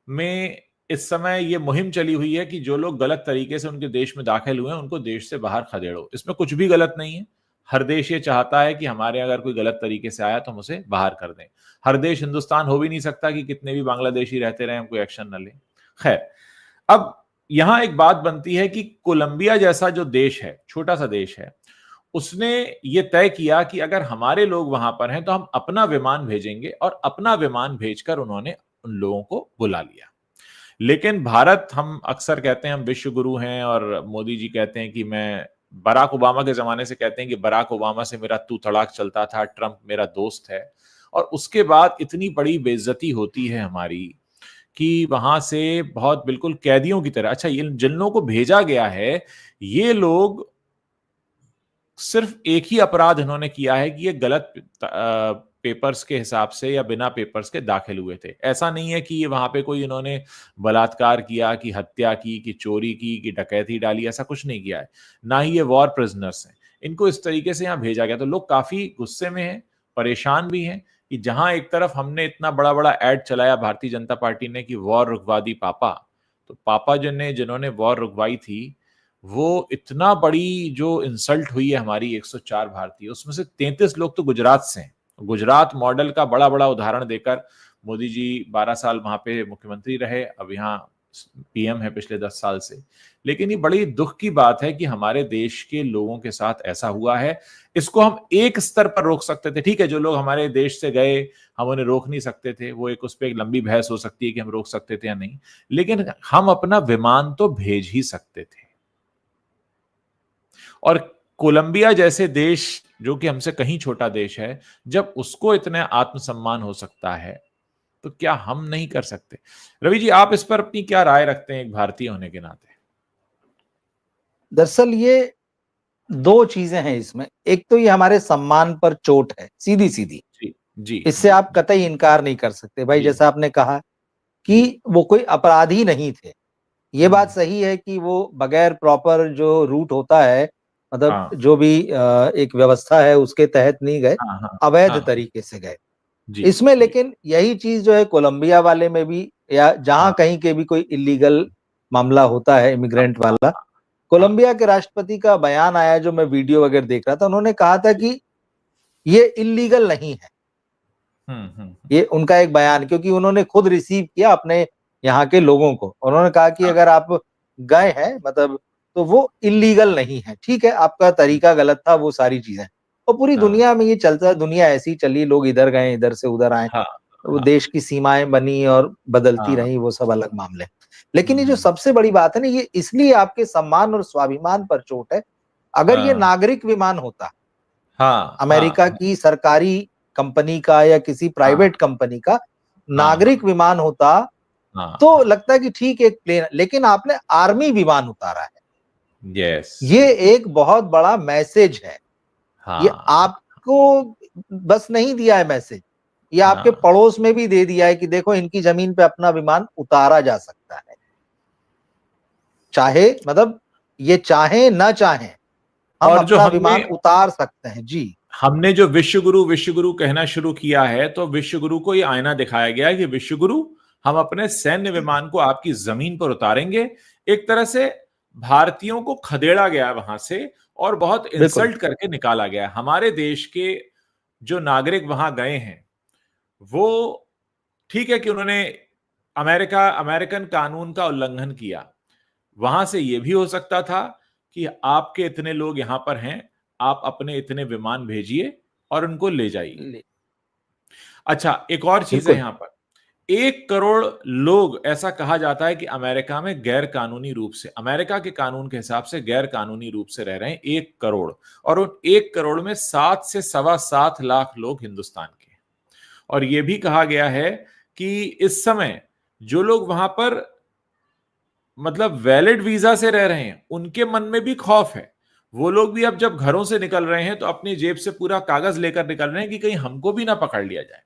में इस समय यह मुहिम चली हुई है कि जो लोग गलत तरीके से उनके देश में दाखिल हुए हैं उनको देश से बाहर खदेड़ो। इसमें कुछ भी गलत नहीं है। हर देश ये चाहता है कि हमारे अगर कोई गलत तरीके से आया तो हम उसे बाहर कर दें। हर देश हिंदुस्तान हो भी नहीं सकता कि कितने भी बांग्लादेशी रहते रहे, हम कोई एक्शन न लें। खैर, अब यहां एक बात बनती है कि कोलंबिया जैसा जो देश है, छोटा सा देश है, उसने ये तय किया कि अगर हमारे लोग वहां पर हैं तो हम अपना विमान भेजेंगे, और अपना विमान भेजकर उन्होंने उन लोगों को बुला लिया। लेकिन भारत, हम अक्सर कहते हैं हम विश्व गुरु हैं, और मोदी जी कहते हैं कि मैं, बराक ओबामा के जमाने से कहते हैं कि बराक ओबामा से मेरा तू तड़ाक चलता था, ट्रंप मेरा दोस्त है। और उसके बाद इतनी बड़ी बेइज्जती होती है हमारी कि वहां से बहुत बिल्कुल कैदियों की तरह, अच्छा, ये जिन लोगों को भेजा गया है, ये लोग सिर्फ एक ही अपराध इन्होंने किया है कि ये गलत पेपर्स के हिसाब से या बिना पेपर्स के दाखिल हुए थे। ऐसा नहीं है कि ये वहां पे कोई इन्होंने बलात्कार किया, कि हत्या की, कि चोरी की, कि डकैती डाली, ऐसा कुछ नहीं किया है। ना ही ये वॉर प्रिजनर्स हैं। इनको इस तरीके से यहाँ भेजा गया। तो लोग काफी गुस्से में हैं, परेशान भी हैं कि जहां एक तरफ हमने इतना बड़ा बड़ा एड चलाया भारतीय जनता पार्टी ने कि वॉर रुकवा दी पापा, तो पापा जिन्होंने वॉर रुकवाई थी, वो इतना बड़ी जो इंसल्ट हुई है हमारी 104 भारतीय, उसमें से 33 लोग तो गुजरात से हैं। गुजरात मॉडल का बड़ा बड़ा उदाहरण देकर मोदी जी 12 साल वहां पे मुख्यमंत्री रहे, अब यहाँ पीएम है पिछले 10 साल से। लेकिन ये बड़ी दुख की बात है कि हमारे देश के लोगों के साथ ऐसा हुआ है। इसको हम एक स्तर पर रोक सकते थे, ठीक है, जो लोग हमारे देश से गए हम उन्हें रोक नहीं सकते थे, वो एक, उस पर एक लंबी बहस हो सकती है कि हम रोक सकते थे या नहीं, लेकिन हम अपना विमान तो भेज ही सकते थे। और कोलंबिया जैसे देश, जो कि हमसे कहीं छोटा देश है, जब उसको इतना आत्मसम्मान हो सकता है, तो क्या हम नहीं कर सकते? रवि जी, आप इस पर अपनी क्या राय रखते हैं एक भारतीय होने के नाते? दरअसल ये दो चीजें हैं इसमें। एक तो ये हमारे सम्मान पर चोट है, सीधी सीधी। जी जी इससे जी आप कतई इनकार नहीं कर सकते भाई। जी जैसा आपने कहा जी। कि वो कोई अपराधी नहीं थे, ये बात हम्म। सही है कि वो बगैर प्रॉपर जो रूट होता है, मतलब हाँ जो भी एक व्यवस्था है उसके तहत नहीं गए, हाँ हाँ अवैध हाँ। तरीके से गए जी इसमें। जी। लेकिन यही चीज जो है कोलंबिया वाले में भी, या जहां हाँ कहीं के भी कोई इलीगल मामला होता है, हाँ इमिग्रेंट हाँ वाला, हाँ। कोलंबिया के राष्ट्रपति का बयान आया जो मैं वीडियो वगैरह देख रहा था, उन्होंने कहा था कि ये इलीगल नहीं है। हम्म। ये उनका एक बयान, क्योंकि उन्होंने खुद रिसीव किया अपने यहाँ के लोगों को। उन्होंने कहा कि हाँ अगर आप गए हैं, मतलब तो वो इलीगल नहीं है। ठीक है, आपका तरीका गलत था, वो सारी चीजें, और पूरी दुनिया में ये चलता है, दुनिया ऐसी चली, लोग इधर गए, इधर से उधर आए, हाँ, वो हाँ, देश की सीमाएं बनी और बदलती हाँ, रही, वो सब अलग मामले। लेकिन ये जो सबसे बड़ी बात है ना, ये इसलिए आपके सम्मान और स्वाभिमान पर चोट है। अगर ये नागरिक विमान होता, हाँ, अमेरिका की सरकारी कंपनी का या किसी प्राइवेट कंपनी का नागरिक विमान होता, तो लगता है कि ठीक एक प्लेन, लेकिन आपने आर्मी विमान उतारा है। यस, ये एक बहुत बड़ा मैसेज है। ये आपको बस नहीं दिया है मैसेज, ये आपके पड़ोस में भी दे दिया है कि देखो इनकी जमीन पे अपना विमान उतारा जा सकता है, चाहे मतलब ये चाहे ना चाहे हम और जो अपना विमान उतार सकते हैं। जी, हमने जो विश्व गुरु कहना शुरू किया है, तो विश्व गुरु को ये आईना दिखाया गया है कि विश्व गुरु, हम अपने सैन्य विमान को आपकी जमीन पर उतारेंगे। एक तरह से भारतीयों को खदेड़ा गया वहां से और बहुत इंसल्ट करके निकाला गया। हमारे देश के जो नागरिक वहां गए हैं, वो ठीक है कि उन्होंने अमेरिकन कानून का उल्लंघन किया। वहां से यह भी हो सकता था कि आपके इतने लोग यहां पर हैं, आप अपने इतने विमान भेजिए और उनको ले जाइए। अच्छा, एक और चीज है यहां पर, 1 करोड़ लोग, ऐसा कहा जाता है कि अमेरिका में गैर कानूनी रूप से, अमेरिका के कानून के हिसाब से गैर कानूनी रूप से रह रहे हैं 1 करोड़, और उन 1 करोड़ में 7 से 7.25 लाख लोग हिंदुस्तान के। और यह भी कहा गया है कि इस समय जो लोग वहां पर मतलब वैलिड वीजा से रह रहे हैं, उनके मन में भी खौफ है। वो लोग भी अब जब घरों से निकल रहे हैं तो अपनी जेब से पूरा कागज लेकर निकल रहे हैं कि कहीं हमको भी ना पकड़ लिया जाए।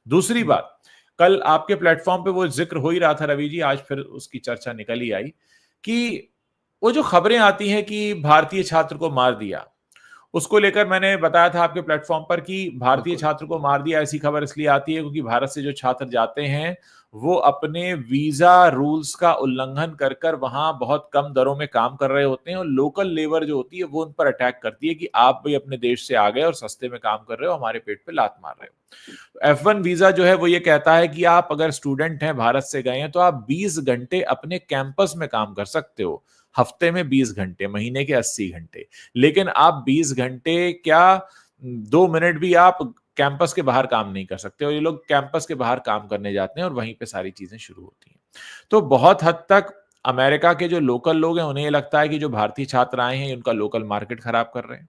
दूसरी बात, कल आपके प्लेटफॉर्म पे वो जिक्र हो ही रहा था रवि जी, आज फिर उसकी चर्चा निकल ही आई कि वो जो खबरें आती हैं कि भारतीय छात्र को मार दिया, उसको लेकर मैंने बताया था आपके प्लेटफॉर्म पर कि भारतीय छात्र को मार दिया, ऐसी खबर इसलिए आती है क्योंकि भारत से जो छात्र जाते हैं वो अपने वीजा रूल्स का उल्लंघन कर कर वहां बहुत कम दरों में काम कर रहे होते हैं, और लोकल लेबर जो होती है वो उन पर अटैक करती है कि आप भी अपने देश से आ गए और सस्ते में काम कर रहे हो, हमारे पेट पे लात मार रहे हो। F1 वीजा जो है वो ये कहता है कि आप अगर स्टूडेंट हैं, भारत से गए हैं, तो आप 20 घंटे अपने कैंपस में काम कर सकते हो, हफ्ते में 20 घंटे, महीने के 80 घंटे। लेकिन आप 20 घंटे क्या 2 मिनट भी आप कैंपस के बाहर काम नहीं कर सकते, और ये लोग कैंपस के बाहर काम करने जाते हैं और वहीं पे सारी चीजें शुरू होती हैं। तो बहुत हद तक अमेरिका के जो लोकल लोग हैं, उन्हें लगता है कि जो भारतीय छात्र आए हैं उनका लोकल मार्केट खराब कर रहे हैं,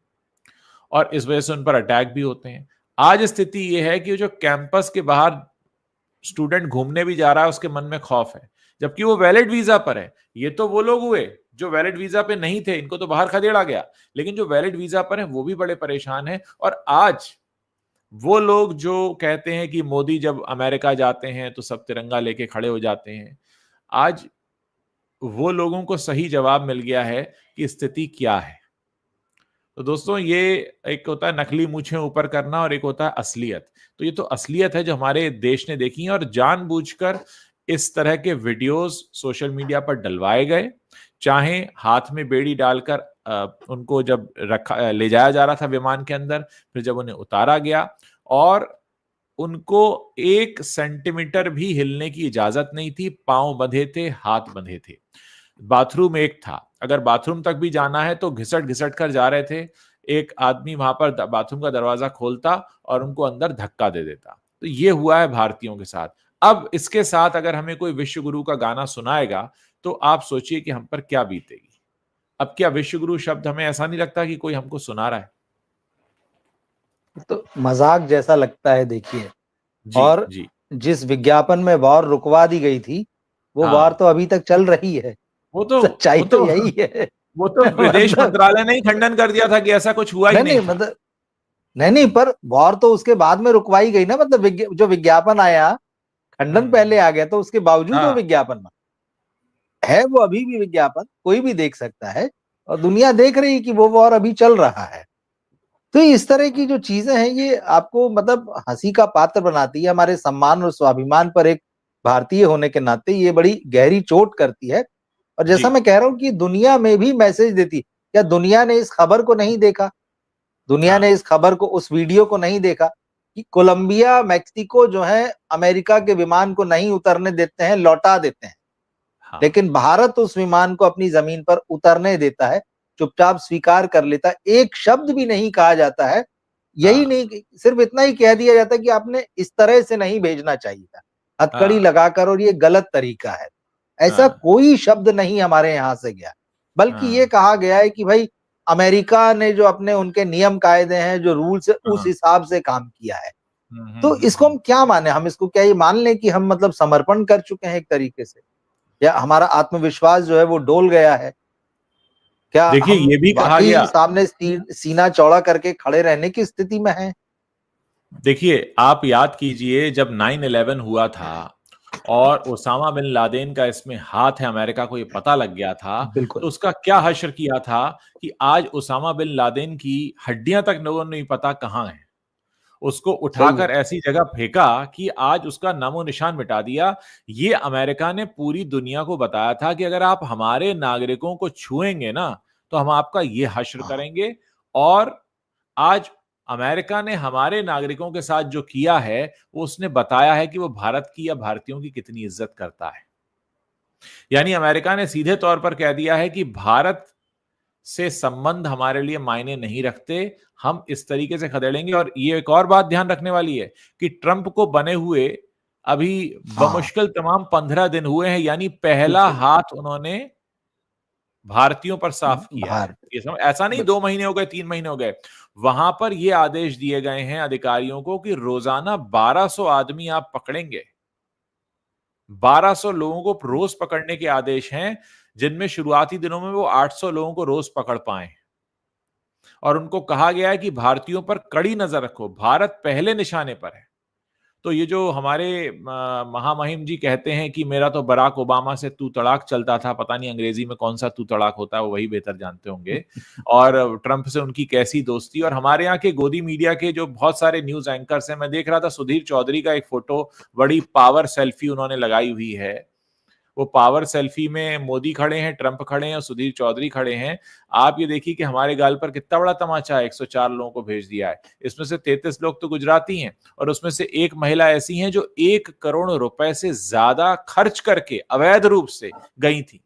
और इस वजह से उन पर अटैक भी होते हैं। आज स्थिति यह है कि जो कैंपस के बाहर स्टूडेंट घूमने भी जा रहा है, उसके मन में खौफ है, जबकि वो वैलिड वीजा पर है। ये तो वो लोग हुए जो वैलिड वीजा पे नहीं थे, इनको तो बाहर खदेड़ा गया, लेकिन जो वैलिड वीजा पर हैं वो भी बड़े परेशान हैं। और आज वो लोग जो कहते हैं कि मोदी जब अमेरिका जाते हैं तो सब तिरंगा लेके खड़े हो जाते हैं, आज वो लोगों को सही जवाब मिल गया है कि स्थिति क्या है। तो दोस्तों, ये एक होता है नकली मूछें ऊपर करना और एक होता है असलियत। तो ये तो असलियत है जो हमारे देश ने देखी है, और जानबूझकर इस तरह के वीडियोस सोशल मीडिया पर डलवाए गए, चाहे हाथ में बेड़ी डालकर उनको जब ले जाया जा रहा था विमान के अंदर, फिर जब उन्हें उतारा गया और उनको 1 सेंटीमीटर भी हिलने की इजाजत नहीं थी, पांव बंधे थे, हाथ बंधे थे। बाथरूम एक था, अगर बाथरूम तक भी जाना है तो घिसट घिसट कर जा रहे थे। एक आदमी वहां पर बाथरूम का दरवाजा खोलता और उनको अंदर धक्का दे देता। तो ये हुआ है भारतीयों के साथ। अब इसके साथ अगर हमें कोई विश्व गुरु का गाना सुनाएगा तो आप सोचिए कि हम पर क्या बीतेगी। अब क्या विश्व गुरु शब्द हमें ऐसा नहीं लगता कि कोई हमको सुना रहा है? तो मजाक जैसा लगता है। देखिए, जी, और जी। जिस विज्ञापन में वॉर रुकवा दी गई थी, वो वॉर तो अभी तक चल रही है। सच्चाई तो यही है। वो तो विदेश मतलब मंत्रालय ने ही खंडन कर दिया था कि ऐसा कुछ हुआ ही नहीं था। मतलब नहीं, पर वॉर तो उसके बाद में रुकवाई गई ना। मतलब जो विज्ञापन आया, खंडन पहले आ गया, तो उसके बावजूद वो विज्ञापन है, वो अभी भी विज्ञापन कोई भी देख सकता है, और दुनिया देख रही है कि वो वॉर अभी चल रहा है। तो इस तरह की जो चीजें हैं, ये आपको मतलब हंसी का पात्र बनाती है। हमारे सम्मान और स्वाभिमान पर एक भारतीय होने के नाते ये बड़ी गहरी चोट करती है। और जैसा मैं कह रहा हूं कि दुनिया में भी मैसेज देती। क्या दुनिया ने इस खबर को नहीं देखा? दुनिया ने इस खबर को, उस वीडियो को नहीं देखा कि कोलंबिया, मैक्सिको जो है अमेरिका के विमान को नहीं उतरने देते हैं, लौटा देते हैं। हाँ, लेकिन भारत उस विमान को अपनी जमीन पर उतरने देता है, चुपचाप स्वीकार कर लेता है, एक शब्द भी नहीं कहा जाता है। यही हाँ, नहीं, सिर्फ इतना ही कह दिया जाता है कि आपने इस तरह से नहीं भेजना चाहिए था, हथकड़ी हाँ, लगाकर, और ये गलत तरीका है। ऐसा हाँ, कोई शब्द नहीं हमारे यहां से गया, बल्कि ये हाँ, कहा गया है कि भाई अमेरिका ने जो अपने उनके नियम कायदे हैं, जो रूल्स है, उस हाँ, हिसाब से काम किया है। हम्म, तो हम्म, इसको हम क्या माने? हम इसको क्या ये मान लें कि हम मतलब समर्पण कर चुके हैं एक तरीके से, या हमारा आत्मविश्वास जो है वो डोल गया है? क्या देखिए हम ये भी कहा वाकई गया, सामने सीना चौड़ा करके खड़े रहने की स्थिति में हैं? देखिए आप याद कीजिए जब 9/11 हुआ था और ओसामा बिन लादेन का इसमें हाथ है, अमेरिका को ये पता लग गया था, तो बिल्कुल। उसका क्या हश्र किया था कि आज ओसामा बिन लादेन की हड्डियां तक लोगों ने नहीं पता कहां है। उसको सही है। उठाकर ऐसी जगह फेंका कि आज उसका नामो निशान मिटा दिया। ये अमेरिका ने पूरी दुनिया को बताया था कि अगर आप हमारे नागरिकों को छुएंगे ना, तो हम आपका ये हश्र हाँ, करेंगे। और आज अमेरिका ने हमारे नागरिकों के साथ जो किया है, वो उसने बताया है कि वो भारत की या भारतीयों की कितनी इज्जत करता है। यानी अमेरिका ने सीधे तौर पर कह दिया है कि भारत से संबंध हमारे लिए मायने नहीं रखते, हम इस तरीके से खदेड़ेंगे। और ये एक और बात ध्यान रखने वाली है कि ट्रंप को बने हुए अभी हाँ, बमुश्किल तमाम 15 दिन हुए हैं, यानी पहला बिल्कुल। हाथ उन्होंने भारतीयों पर साफ किया है। भारत। ये समझ, ऐसा नहीं 2 महीने हो गए, 3 महीने हो गए। वहां पर ये आदेश दिए गए हैं अधिकारियों को कि रोजाना 1200 आदमी आप पकड़ेंगे। 1200 लोगों को रोज पकड़ने के आदेश हैं, जिनमें शुरुआती दिनों में वो 800 लोगों को रोज पकड़ पाए। और उनको कहा गया है कि भारतीयों पर कड़ी नजर रखो, भारत पहले निशाने पर है। तो ये जो हमारे महामहिम जी कहते हैं कि मेरा तो बराक ओबामा से तू तड़ाक चलता था, पता नहीं अंग्रेजी में कौन सा तू तड़ाक होता है, वो वही बेहतर जानते होंगे। और ट्रंप से उनकी कैसी दोस्ती, और हमारे यहाँ के गोदी मीडिया के जो बहुत सारे न्यूज एंकर्स हैं, मैं देख रहा था सुधीर चौधरी का एक फोटो, बड़ी पावर सेल्फी उन्होंने लगाई हुई है। वो पावर सेल्फी में मोदी खड़े हैं, ट्रंप खड़े हैं और सुधीर चौधरी खड़े हैं। आप ये देखिए कि हमारे गाल पर कितना बड़ा तमाचा है, 104 लोगों को भेज दिया है। इसमें से 33 लोग तो गुजराती हैं, और उसमें से एक महिला ऐसी हैं जो 1 करोड़ रुपए से ज्यादा खर्च करके अवैध रूप से गई थी।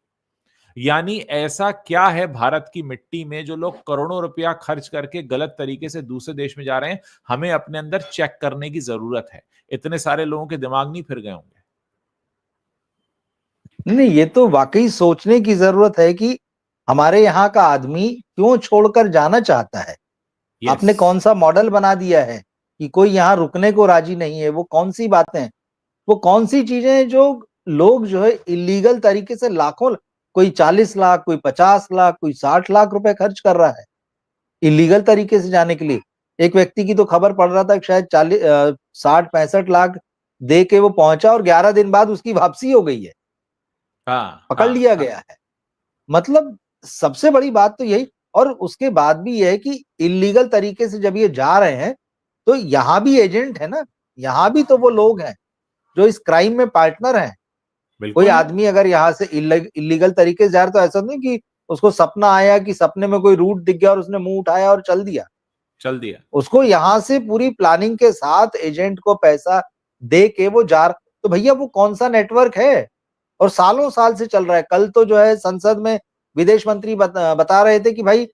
यानी ऐसा क्या है भारत की मिट्टी में जो लोग करोड़ों रुपया खर्च करके गलत तरीके से दूसरे देश में जा रहे हैं? हमें अपने अंदर चेक करने की जरूरत है। इतने सारे लोगों के दिमाग नहीं फिर गए होंगे। नहीं, ये तो वाकई सोचने की जरूरत है कि हमारे यहाँ का आदमी क्यों छोड़कर जाना चाहता है। यस। आपने कौन सा मॉडल बना दिया है कि कोई यहाँ रुकने को राजी नहीं है? वो कौन सी बातें हैं, वो कौन सी चीजें हैं जो लोग जो है इलीगल तरीके से लाखों, कोई 40 लाख, कोई 50 लाख, कोई 60 लाख रुपए खर्च कर रहा है इलीगल तरीके से जाने के लिए। एक व्यक्ति की तो खबर पड़ रहा था कि शायद 60-65 लाख दे के वो पहुंचा और 11 दिन बाद उसकी वापसी हो गई है, हाँ, पकड़ हाँ, लिया हाँ। गया है। मतलब सबसे बड़ी बात तो यही, और उसके बाद भी यह है कि इलीगल तरीके से जब ये जा रहे हैं, तो यहाँ भी एजेंट है ना, यहाँ भी तो वो लोग हैं जो इस क्राइम में पार्टनर हैं। कोई बिल्कुल। आदमी अगर यहाँ से इलीगल तरीके से जा रहा है, तो ऐसा नहीं कि उसको सपना आया कि सपने में कोई रूट दिख गया और उसने मुंह उठाया और चल दिया। चल दिया। उसको यहाँ से पूरी प्लानिंग के साथ एजेंट को पैसा दे के वो जा रहा। तो भैया वो कौन सा नेटवर्क है, और सालों साल से चल रहा है। कल तो जो है संसद में विदेश मंत्री बता रहे थे कि भाई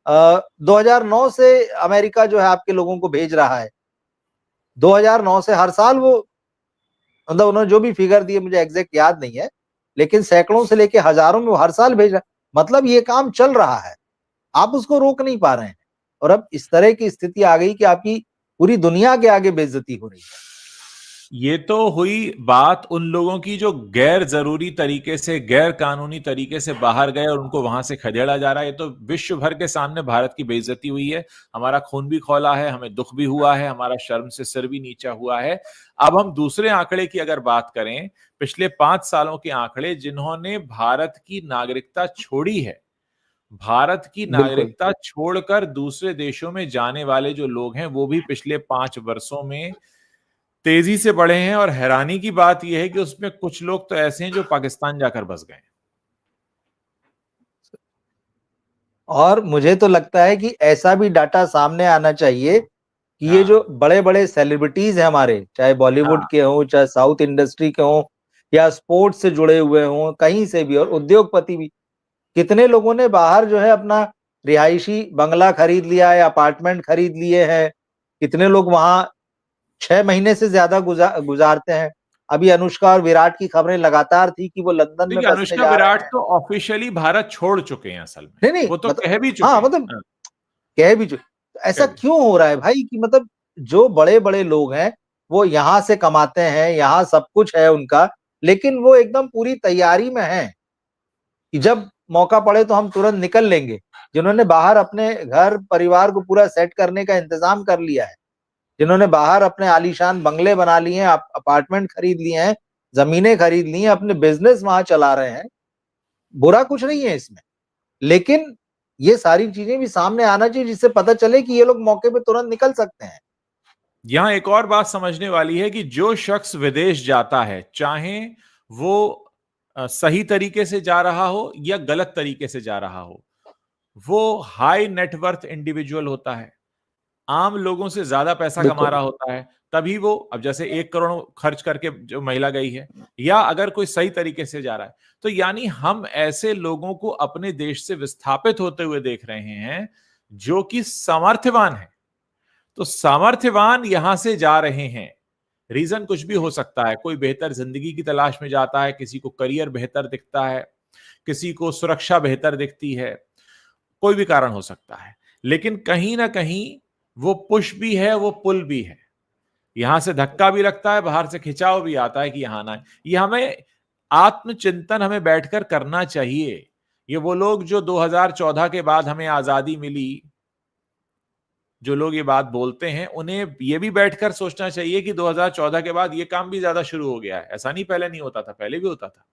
2009 से अमेरिका जो है आपके लोगों को भेज रहा है। 2009 से हर साल वो, मतलब उन्होंने जो भी फिगर दिए मुझे एग्जैक्ट याद नहीं है, लेकिन सैकड़ों से लेके हजारों में वो हर साल भेज रहा है। मतलब ये काम चल रहा है, आप उसको रोक नहीं पा रहे हैं। और अब इस तरह की स्थिति आ गई कि आपकी पूरी दुनिया के आगे बेइज्जती हो रही है। ये तो हुई बात उन लोगों की जो गैर जरूरी तरीके से, गैर कानूनी तरीके से बाहर गए और उनको वहां से खदेड़ा जा रहा है। ये तो विश्व भर के सामने भारत की बेइज्जती हुई है। हमारा खून भी खौला है, हमें दुख भी हुआ है, हमारा शर्म से सिर भी नीचा हुआ है। अब हम दूसरे आंकड़े की अगर बात करें, पिछले 5 सालों के आंकड़े, जिन्होंने भारत की नागरिकता छोड़ी है, भारत की बिल्कुल। नागरिकता छोड़कर दूसरे देशों में जाने वाले जो लोग हैं, वो भी पिछले 5 वर्षों में तेजी से बढ़े हैं। और हैरानी की बात यह है कि उसमें कुछ लोग तो ऐसे हैं जो पाकिस्तान जाकर बस गए। और मुझे तो लगता है कि ऐसा भी डाटा सामने आना चाहिए कि ये हाँ, जो बड़े बड़े सेलिब्रिटीज हैं हमारे, चाहे बॉलीवुड हाँ, के हों, चाहे साउथ इंडस्ट्री के हों, या स्पोर्ट्स से जुड़े हुए हों, कहीं से भी, और उद्योगपति भी, कितने लोगों ने बाहर जो है अपना रिहायशी बंगला खरीद लिया है, अपार्टमेंट खरीद लिए हैं, कितने लोग वहां 6 महीने से ज्यादा गुजारते हैं। अभी अनुष्का और विराट की खबरें लगातार थी कि वो लंदन में देखिए, बसने अनुष्का जा रहे विराट हैं। तो ऑफिशियली भारत छोड़ चुके हैं असल में, नहीं नहीं, वो तो मतलब कह भी चुके हाँ, हैं। मतलब हाँ, कह भी चुके। तो ऐसा कह भी। क्यों हो रहा है भाई कि मतलब जो बड़े बड़े लोग हैं वो यहाँ से कमाते हैं, यहाँ सब कुछ है उनका, लेकिन वो एकदम पूरी तैयारी में है कि जब मौका पड़े तो हम तुरंत निकल लेंगे। जिन्होंने बाहर अपने घर परिवार को पूरा सेट करने का इंतजाम कर लिया है, जिन्होंने बाहर अपने आलीशान बंगले बना लिए हैं, अपार्टमेंट खरीद लिए हैं, जमीनें खरीद ली हैं, अपने बिजनेस वहां चला रहे हैं, बुरा कुछ नहीं है इसमें। लेकिन ये सारी चीजें भी सामने आना चाहिए जिससे पता चले कि ये लोग मौके पे तुरंत निकल सकते हैं। यहां एक और बात समझने वाली है कि जो शख्स विदेश जाता है, चाहे वो सही तरीके से जा रहा हो या गलत तरीके से जा रहा हो, वो हाई नेटवर्थ इंडिविजुअल होता है, आम लोगों से ज्यादा पैसा कमा बिल्कुल रहा होता है, तभी वो, अब जैसे 1 करोड़ खर्च करके जो महिला गई है, या अगर कोई सही तरीके से जा रहा है, तो यानी हम ऐसे लोगों को अपने देश से विस्थापित होते हुए देख रहे हैं जो कि सामर्थ्यवान है। तो सामर्थ्यवान यहां से जा रहे हैं, रीजन कुछ भी हो सकता है। कोई बेहतर जिंदगी की तलाश में जाता है, किसी को करियर बेहतर दिखता है, किसी को सुरक्षा बेहतर दिखती है, कोई भी कारण हो सकता है। लेकिन कहीं ना कहीं वो पुश भी है, वो पुल भी है। यहां से धक्का भी लगता है, बाहर से खिंचाव भी आता है कि यहां ना, ये हमें आत्मचिंतन हमें बैठकर करना चाहिए। ये वो लोग जो 2014 के बाद हमें आजादी मिली, जो लोग ये बात बोलते हैं, उन्हें ये भी बैठकर सोचना चाहिए कि 2014 के बाद ये काम भी ज्यादा शुरू हो गया है। ऐसा नहीं पहले नहीं होता था, पहले भी होता था,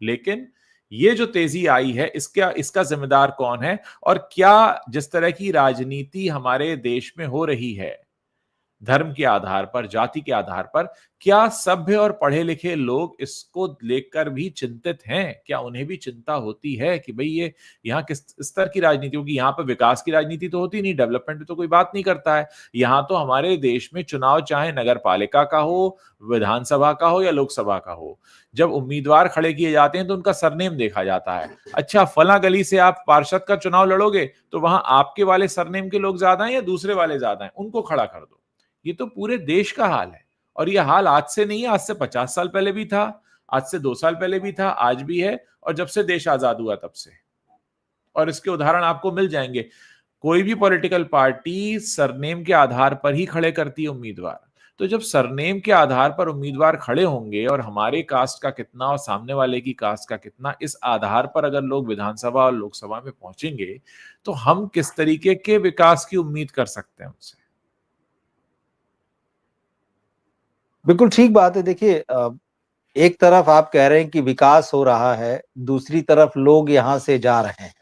लेकिन ये जो तेजी आई है, इसका इसका जिम्मेदार कौन है? और क्या जिस तरह की राजनीति हमारे देश में हो रही है, धर्म के आधार पर, जाति के आधार पर, क्या सभ्य और पढ़े लिखे लोग इसको लेकर भी चिंतित हैं? क्या उन्हें भी चिंता होती है कि भाई ये यहाँ किस स्तर की राजनीति होगी? यहाँ पर विकास की राजनीति तो होती नहीं, डेवलपमेंट तो कोई बात नहीं करता है। यहाँ तो हमारे देश में चुनाव चाहे नगर पालिका का हो, विधानसभा का हो या लोकसभा का हो, जब उम्मीदवार खड़े किए जाते हैं तो उनका सरनेम देखा जाता है। अच्छा, फला गली से आप पार्षद का चुनाव लड़ोगे तो वहां आपके वाले सरनेम के लोग ज्यादा हैं या दूसरे वाले ज्यादा हैं, उनको खड़ा कर दो। ये तो पूरे देश का हाल है, और ये हाल आज से नहीं है, आज से 50 साल पहले भी था, आज से 2 साल पहले भी था, आज भी है, और जब से देश आजाद हुआ तब से। और इसके उदाहरण आपको मिल जाएंगे। कोई भी पॉलिटिकल पार्टी सरनेम के आधार पर ही खड़े करती है उम्मीदवार। तो जब सरनेम के आधार पर उम्मीदवार खड़े होंगे और हमारे कास्ट का कितना और सामने वाले की कास्ट का कितना, इस आधार पर अगर लोग विधानसभा और लोकसभा में पहुंचेंगे, तो हम किस तरीके के विकास की उम्मीद कर सकते हैं उनसे? बिल्कुल ठीक बात है। देखिए, एक तरफ आप कह रहे हैं कि विकास हो रहा है, दूसरी तरफ लोग यहाँ से जा रहे हैं।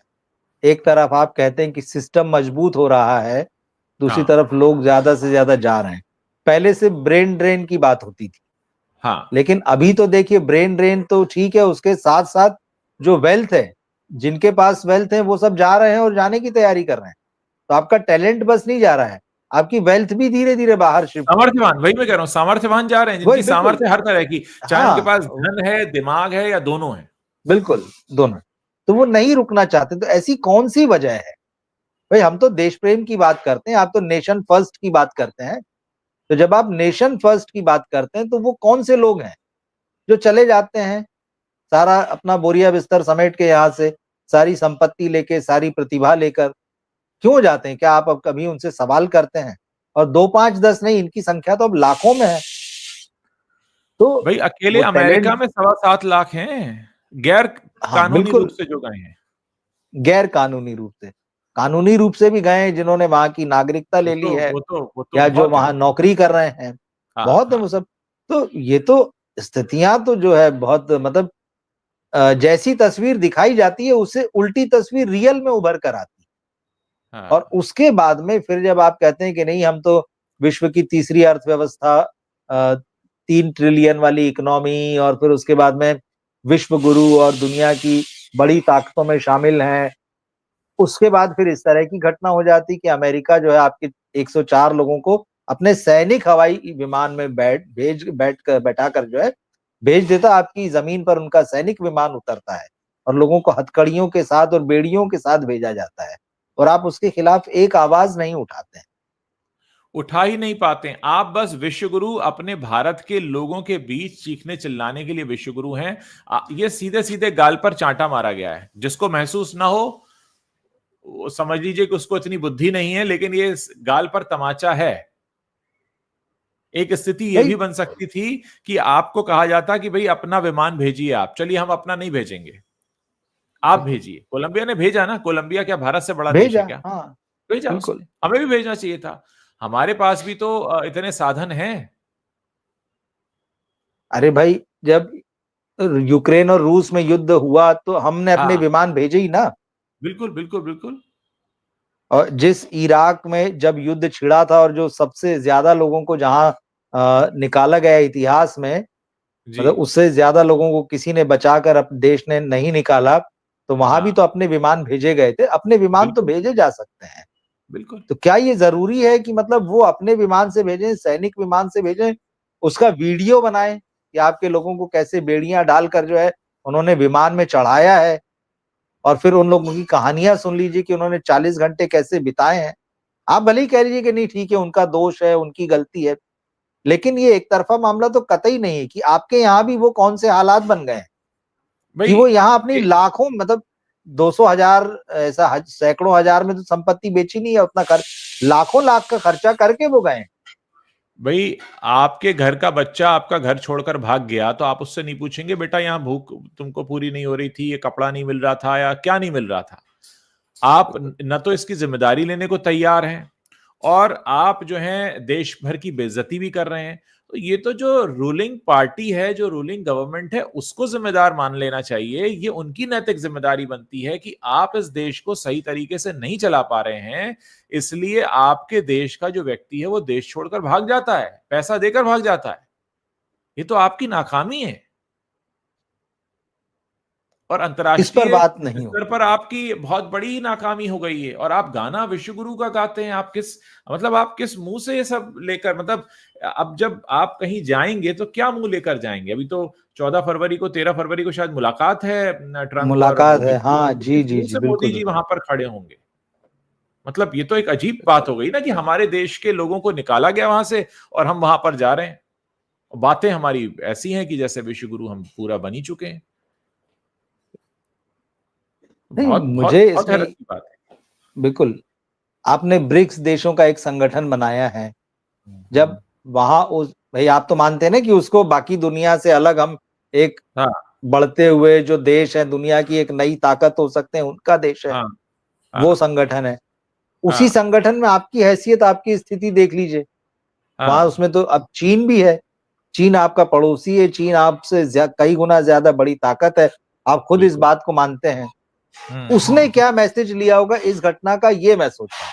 एक तरफ आप कहते हैं कि सिस्टम मजबूत हो रहा है, दूसरी हाँ, तरफ लोग ज्यादा से ज्यादा जा रहे हैं। पहले से ब्रेन ड्रेन की बात होती थी, हाँ। लेकिन अभी तो देखिए ब्रेन ड्रेन तो ठीक है, उसके साथ साथ जो वेल्थ है, जिनके पास वेल्थ है वो सब जा रहे हैं और जाने की तैयारी कर रहे हैं। तो आपका टैलेंट बस नहीं जा रहा है, आपकी वेल्थ भी धीरे धीरे बाहर शिफ्ट हो रही है। सामर्थ्यवान, वही मैं कह रहा हूँ, सामर्थ्यवान जा रहे हैं, वही जिनकी बिल्कुल। सामर्थ्य हर तरह की, चाहे उनके हाँ, पास धन है, दिमाग है या दोनों है। बिल्कुल, दोनों। तो वो नहीं रुकना चाहते, तो ऐसी कौन सी वजह है? भाई हम तो देश प्रेम की बात करते हैं, आप तो नेशन फर्स्ट की बात करते हैं। तो जब आप नेशन फर्स्ट की बात करते हैं तो वो कौन से लोग हैं जो चले जाते हैं, सारा अपना बोरिया बिस्तर समेट के, यहाँ से सारी संपत्ति लेके, सारी प्रतिभा लेकर क्यों जाते हैं? क्या आप अब कभी उनसे सवाल करते हैं? और 2 5 10 नहीं, इनकी संख्या तो अब लाखों में है। तो भाई अकेले वो अमेरिका टैलेंट, में 7.25 लाख हैं, गैर हाँ कानूनी रूप बिल्कुल, से जो गए हैं। गैर कानूनी रूप से, कानूनी रूप से भी गए हैं जिन्होंने वहां की नागरिकता वो ले ली तो है, वो तो वो तो या जो बहुत है। वहां नौकरी कर रहे हैं, हाँ, बहुत है हाँ, वो सब। तो ये तो स्थितियां तो जो है बहुत, मतलब जैसी तस्वीर दिखाई जाती है उससे उल्टी तस्वीर रियल में उभर कर आती है। और हाँ। उसके बाद में फिर जब आप कहते हैं कि नहीं, हम तो विश्व की तीसरी अर्थव्यवस्था, 3 ट्रिलियन वाली इकोनॉमी, और फिर उसके बाद में विश्व गुरु और दुनिया की बड़ी ताकतों में शामिल हैं, उसके बाद फिर इस तरह की घटना हो जाती कि अमेरिका जो है आपके 104 लोगों को अपने सैनिक हवाई विमान में बैठाकर जो है भेज देता, आपकी जमीन पर उनका सैनिक विमान उतरता है और लोगों को हथकड़ियों के साथ और बेड़ियों के साथ भेजा जाता है, और आप उसके खिलाफ एक आवाज नहीं उठाते हैं। उठा ही नहीं पाते। आप बस विश्वगुरु अपने भारत के लोगों के बीच चीखने चिल्लाने के लिए विश्वगुरु हैं। ये सीधे सीधे गाल पर चांटा मारा गया है। जिसको महसूस ना हो वो समझ लीजिए कि उसको इतनी बुद्धि नहीं है, लेकिन ये गाल पर तमाचा है। एक स्थिति ये भी बन सकती थी कि आपको कहा जाता कि भाई अपना विमान भेजिए आप। चलिए हम अपना नहीं भेजेंगे, आप भेजिए। कोलंबिया ने भेजा ना, कोलंबिया क्या भारत से बड़ा देश भेजा, है क्या? हाँ भेजा बिल्कुल। उसने, हमें भी भेजना चाहिए था। हमारे पास भी तो इतने साधन हैं। अरे भाई, जब यूक्रेन और रूस में युद्ध हुआ तो हमने अपने हाँ, विमान भेजे ही ना। बिल्कुल बिल्कुल बिल्कुल। और जिस इराक में जब युद्ध छिड़ा था और जो सबसे ज्यादा लोगों को जहां निकाला गया इतिहास में, जी, मतलब उससे ज्यादा लोगों को किसी ने बचाकर अपने देश ने नहीं निकाला, तो वहां भी हाँ, तो अपने विमान भेजे गए थे। अपने विमान तो बिल्कुल भेजे जा सकते हैं। बिल्कुल। तो क्या ये जरूरी है कि मतलब वो अपने विमान से भेजें, सैनिक विमान से भेजें, उसका वीडियो बनाएं कि आपके लोगों को कैसे बेड़ियां डालकर जो है उन्होंने विमान में चढ़ाया है, और फिर उन लोगों की कहानियां सुन लीजिए कि उन्होंने 40 घंटे कैसे बिताए हैं। आप भले ही कह लीजिए कि नहीं ठीक है, उनका दोष है, उनकी गलती है, लेकिन ये एक तरफा मामला तो कतई नहीं है कि आपके यहाँ भी वो कौन से हालात बन गए हैं कि भाई वो यहाँ अपनी लाखों, मतलब 200,000, ऐसा सैकड़ों हजार में तो संपत्ति बेची नहीं है, उतना खर्च, लाखों लाख का खर्चा करके वो गए। भाई आपके घर का बच्चा आपका घर छोड़कर भाग गया तो आप उससे नहीं पूछेंगे बेटा यहाँ भूख तुमको पूरी नहीं हो रही थी, ये कपड़ा नहीं मिल रहा था या क्या नहीं मिल रहा था। आप न तो इसकी जिम्मेदारी लेने को तैयार हैं और आप जो है देश भर की बेइज्जती भी कर रहे हैं। तो ये तो जो रूलिंग पार्टी है, जो रूलिंग गवर्नमेंट है, उसको जिम्मेदार मान लेना चाहिए। ये उनकी नैतिक जिम्मेदारी बनती है कि आप इस देश को सही तरीके से नहीं चला पा रहे हैं, इसलिए आपके देश का जो व्यक्ति है वो देश छोड़कर भाग जाता है, पैसा देकर भाग जाता है। ये तो आपकी नाकामी है और इस पर अंतर्राष्ट्रीय बात नहीं स्तर होती। पर आपकी बहुत बड़ी नाकामी हो गई है। और आप गाना विश्वगुरु का गाते हैं। आप किस मतलब आप किस मुंह से ये सब लेकर, मतलब अब जब आप कहीं जाएंगे तो क्या मुंह लेकर जाएंगे? अभी तो 14 फरवरी को 13 फरवरी को शायद मुलाकात है ट्रंप और मुलाकात मोदी है, की। हाँ तो जी किस जी मुंह जी, से मोदी बिल्कुल। जी वहां पर खड़े होंगे? मतलब ये तो एक अजीब बात हो गई ना कि हमारे देश के लोगों को निकाला गया वहां से और हम वहां पर जा रहे हैं। बातें हमारी ऐसी हैं कि जैसे विश्वगुरु हम पूरा बन ही चुके हैं। नहीं, बहुत बहुत मुझे बहुत इसमें हैरत की बात है। बिल्कुल, आपने ब्रिक्स देशों का एक संगठन बनाया है। जब हम्म, वहां उस, भाई आप तो मानते हैं ना कि उसको बाकी दुनिया से अलग हम एक हाँ बढ़ते हुए जो देश है, दुनिया की एक नई ताकत हो सकते हैं, उनका देश है, हाँ वो हाँ संगठन है। उसी हाँ संगठन में आपकी हैसियत, आपकी स्थिति देख लीजिए। वहां हाँ उसमें तो अब चीन भी है। चीन आपका पड़ोसी है, चीन आपसे कई गुना ज्यादा बड़ी ताकत है, आप खुद इस बिल्कुल। बात को मानते हैं। उसने हम्म क्या मैसेज लिया होगा इस घटना का, ये मैं सोचता हूँ।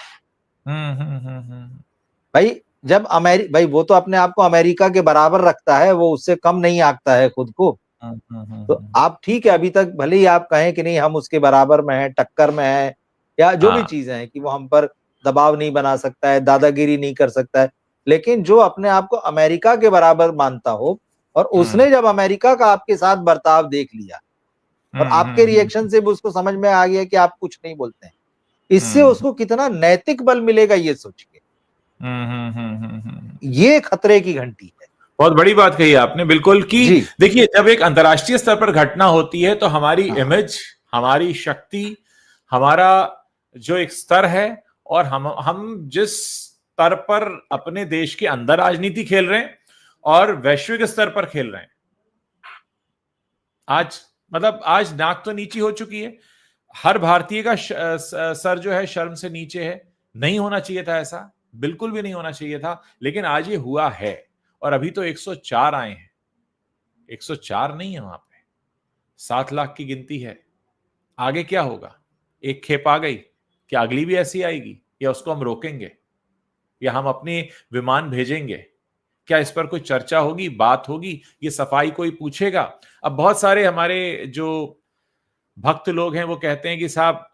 हम्म हम्म हम्म हम्म भाई जब भाई वो तो अपने आप को अमेरिका के बराबर रखता है, वो उससे कम नहीं आंकता है खुद को। तो हम्म। आप ठीक है, अभी तक भले ही आप कहें कि नहीं हम उसके बराबर में है, टक्कर में है, या जो भी हाँ चीजें हैं कि वो हम पर दबाव नहीं बना सकता है, दादागिरी नहीं कर सकता है, लेकिन जो अपने आप को अमेरिका के बराबर मानता हो, और हम्म उसने जब अमेरिका का आपके साथ बर्ताव देख लिया और आपके रिएक्शन से भी उसको समझ में आ गया कि आप कुछ नहीं बोलते हैं, इससे हम्म उसको कितना नैतिक बल मिलेगा ये सोचिए। हम्म। ये खतरे की घंटी है। बहुत बड़ी बात कही आपने, बिल्कुल। कि जी देखिए जब एक अंतर्राष्ट्रीय स्तर पर घटना होती है तो हमारी हाँ, इमेज, हमारी शक्ति, हमारा जो एक स्तर है, और हम जिस स्तर पर अपने देश के अंदर राजनीति खेल रहे हैं और वैश्विक स्तर पर खेल रहे हैं, आज मतलब आज नाक तो नीची हो चुकी है। हर भारतीय का सर जो है शर्म से नीचे है। नहीं होना चाहिए था ऐसा, बिल्कुल भी नहीं होना चाहिए था, लेकिन आज ये हुआ है। और अभी तो 104 आए हैं। 104 नहीं है वहां पे, 7 लाख की गिनती है। आगे क्या होगा? एक खेप आ गई, क्या अगली भी ऐसी आएगी? या उसको हम रोकेंगे, या हम अपने विमान भेजेंगे? क्या इस पर कोई चर्चा होगी, बात होगी? ये सफाई कोई पूछेगा? अब बहुत सारे हमारे जो भक्त लोग हैं वो कहते हैं कि साहब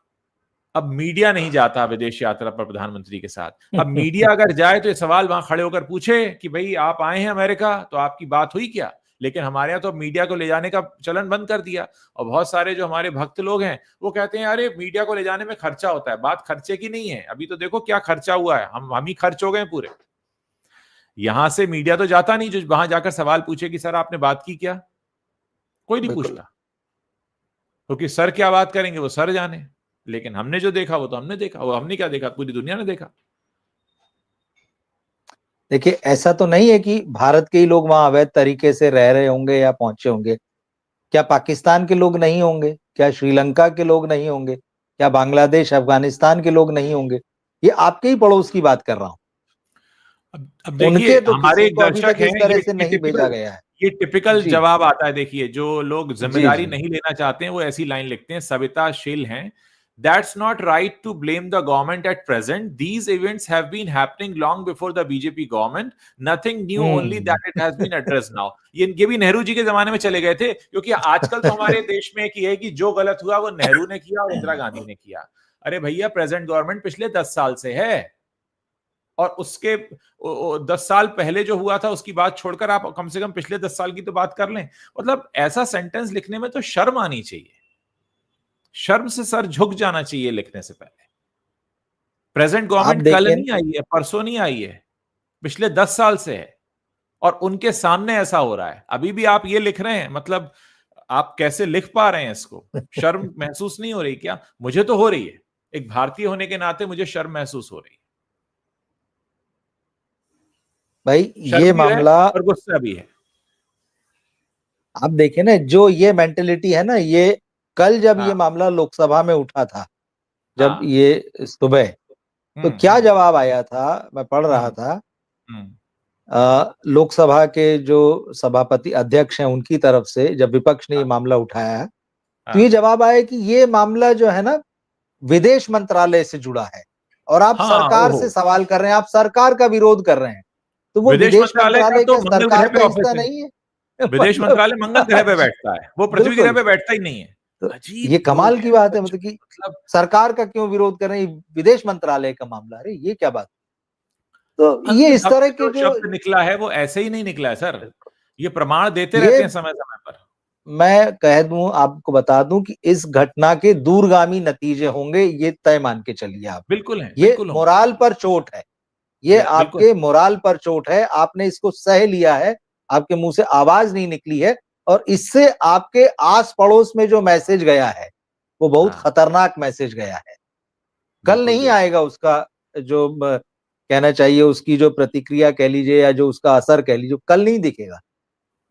अब मीडिया नहीं जाता विदेश यात्रा पर प्रधानमंत्री के साथ। अब मीडिया अगर जाए तो ये सवाल वहां खड़े होकर पूछे कि भाई आप आए हैं अमेरिका तो आपकी बात हुई क्या? लेकिन हमारे यहाँ तो मीडिया को ले जाने का चलन बंद कर दिया, और बहुत सारे जो हमारे भक्त लोग हैं वो कहते हैं अरे मीडिया को ले जाने में खर्चा होता है। बात खर्चे की नहीं है, अभी तो देखो क्या खर्चा हुआ है, हम ही खर्च हो गए पूरे। यहां से मीडिया तो जाता नहीं जो वहां जाकर सवाल पूछे कि सर आपने बात की क्या, कोई नहीं पूछता, क्योंकि सर क्या बात करेंगे वो सर जाने। लेकिन हमने जो देखा वो तो हमने देखा, वो हमने क्या देखा, पूरी दुनिया ने देखा। देखिए ऐसा तो नहीं है कि भारत के ही लोग वहां अवैध तरीके से रह रहे होंगे या पहुंचे होंगे। क्या पाकिस्तान के लोग नहीं होंगे? क्या श्रीलंका के लोग नहीं होंगे? क्या बांग्लादेश अफगानिस्तान के लोग नहीं होंगे? ये आपके ही पड़ोस की बात कर रहा हूं। अब देखिए उनके तो हमारे किसी एक को अभी दर्शक तक हैं, इस तरह से ये नहीं भेजा टिपिकल गया है। ये टिपिकल जी जवाब आता है। देखिए जो लोग जी जिम्मेदारी जी नहीं लेना चाहते हैं वो ऐसी लाइन लिखते हैं, सविता शील हैं, that's not right to blame the government at present, these events have been happening long before the BJP government, nothing new, only that it has been addressed now. ये भी नेहरू जी के जमाने में चले गए थे, क्योंकि आजकल तो हमारे देश में एक ये है कि जो गलत हुआ वो नेहरू ने किया और इंदिरा गांधी ने किया। अरे भैया प्रेजेंट गवर्नमेंट पिछले 10 साल से है, और उसके 10 साल पहले जो हुआ था उसकी बात छोड़कर आप कम से कम पिछले 10 साल की तो बात कर लें। मतलब ऐसा सेंटेंस लिखने में तो शर्म आनी चाहिए, शर्म से सर झुक जाना चाहिए लिखने से पहले। प्रेजेंट आप गवर्नमेंट कल देखिए नहीं आई है, परसों नहीं आई है, पिछले 10 साल से है, और उनके सामने ऐसा हो रहा है, अभी भी आप ये लिख रहे हैं। मतलब आप कैसे लिख पा रहे हैं इसको? शर्म महसूस नहीं हो रही क्या? मुझे तो हो रही है, एक भारतीय होने के नाते मुझे शर्म महसूस हो रही है। भाई ये शर्म भी है मामला और गुस्सा भी है। आप देखिए ना, जो ये मेंटेलिटी है ना, ये कल जब ये हाँ मामला लोकसभा में उठा था, जब हाँ। ये सुबह, तो क्या हम्म। जवाब आया था, मैं पढ़ रहा हम्म। था। हम्म। लोकसभा के जो सभापति अध्यक्ष हैं उनकी तरफ से जब विपक्ष ने ये हाँ मामला उठाया, तो ये हाँ जवाब आया कि ये मामला जो है ना विदेश मंत्रालय से जुड़ा है और आप हाँ। सरकार ओहो, से सवाल कर रहे हैं, आप सरकार का विरोध कर रहे हैं। तो वो विदेश विदेश मंत्रालय का मंत्रालय तो क्या मंगल ग्रह सरकार पे का ऑफिस हिस्सा है। नहीं है? विदेश मतलब मंत्रालय मंगल ग्रह पे बैठता है, वो पृथ्वी ग्रह बिल्कुल। पे बैठता ही नहीं है। तो ये अजीब लोग कमाल की हैं बात है, सच मतलब में, कि मतलब सरकार का क्यों विरोध कर रहे हैं, विदेश मंत्रालय का मामला, अरे ये क्या बात। तो ये अंत इस तक तरह के जो जो, शब्द निकला है वो ऐसे ही नहीं निकला है सर, ये प्रमाण देते ये रहते हैं समय समय पर। मैं कह दूं, आपको बता दूं कि इस घटना के दूरगामी नतीजे होंगे, ये तय मान के चलिए आप। बिल्कुल है, ये बिल्कुल होंगे। मोराल पर चोट है, ये बिल्कुल। आपके मोराल पर चोट है, आपने इसको सह लिया है, आपके मुंह से आवाज नहीं निकली है, और इससे आपके आस पड़ोस में जो मैसेज गया है वो बहुत हाँ खतरनाक मैसेज गया है। कल बिल्कुल नहीं गया। आएगा उसका जो कहना चाहिए, उसकी जो प्रतिक्रिया कह लीजिए या जो उसका असर कह लीजिए, कल नहीं दिखेगा,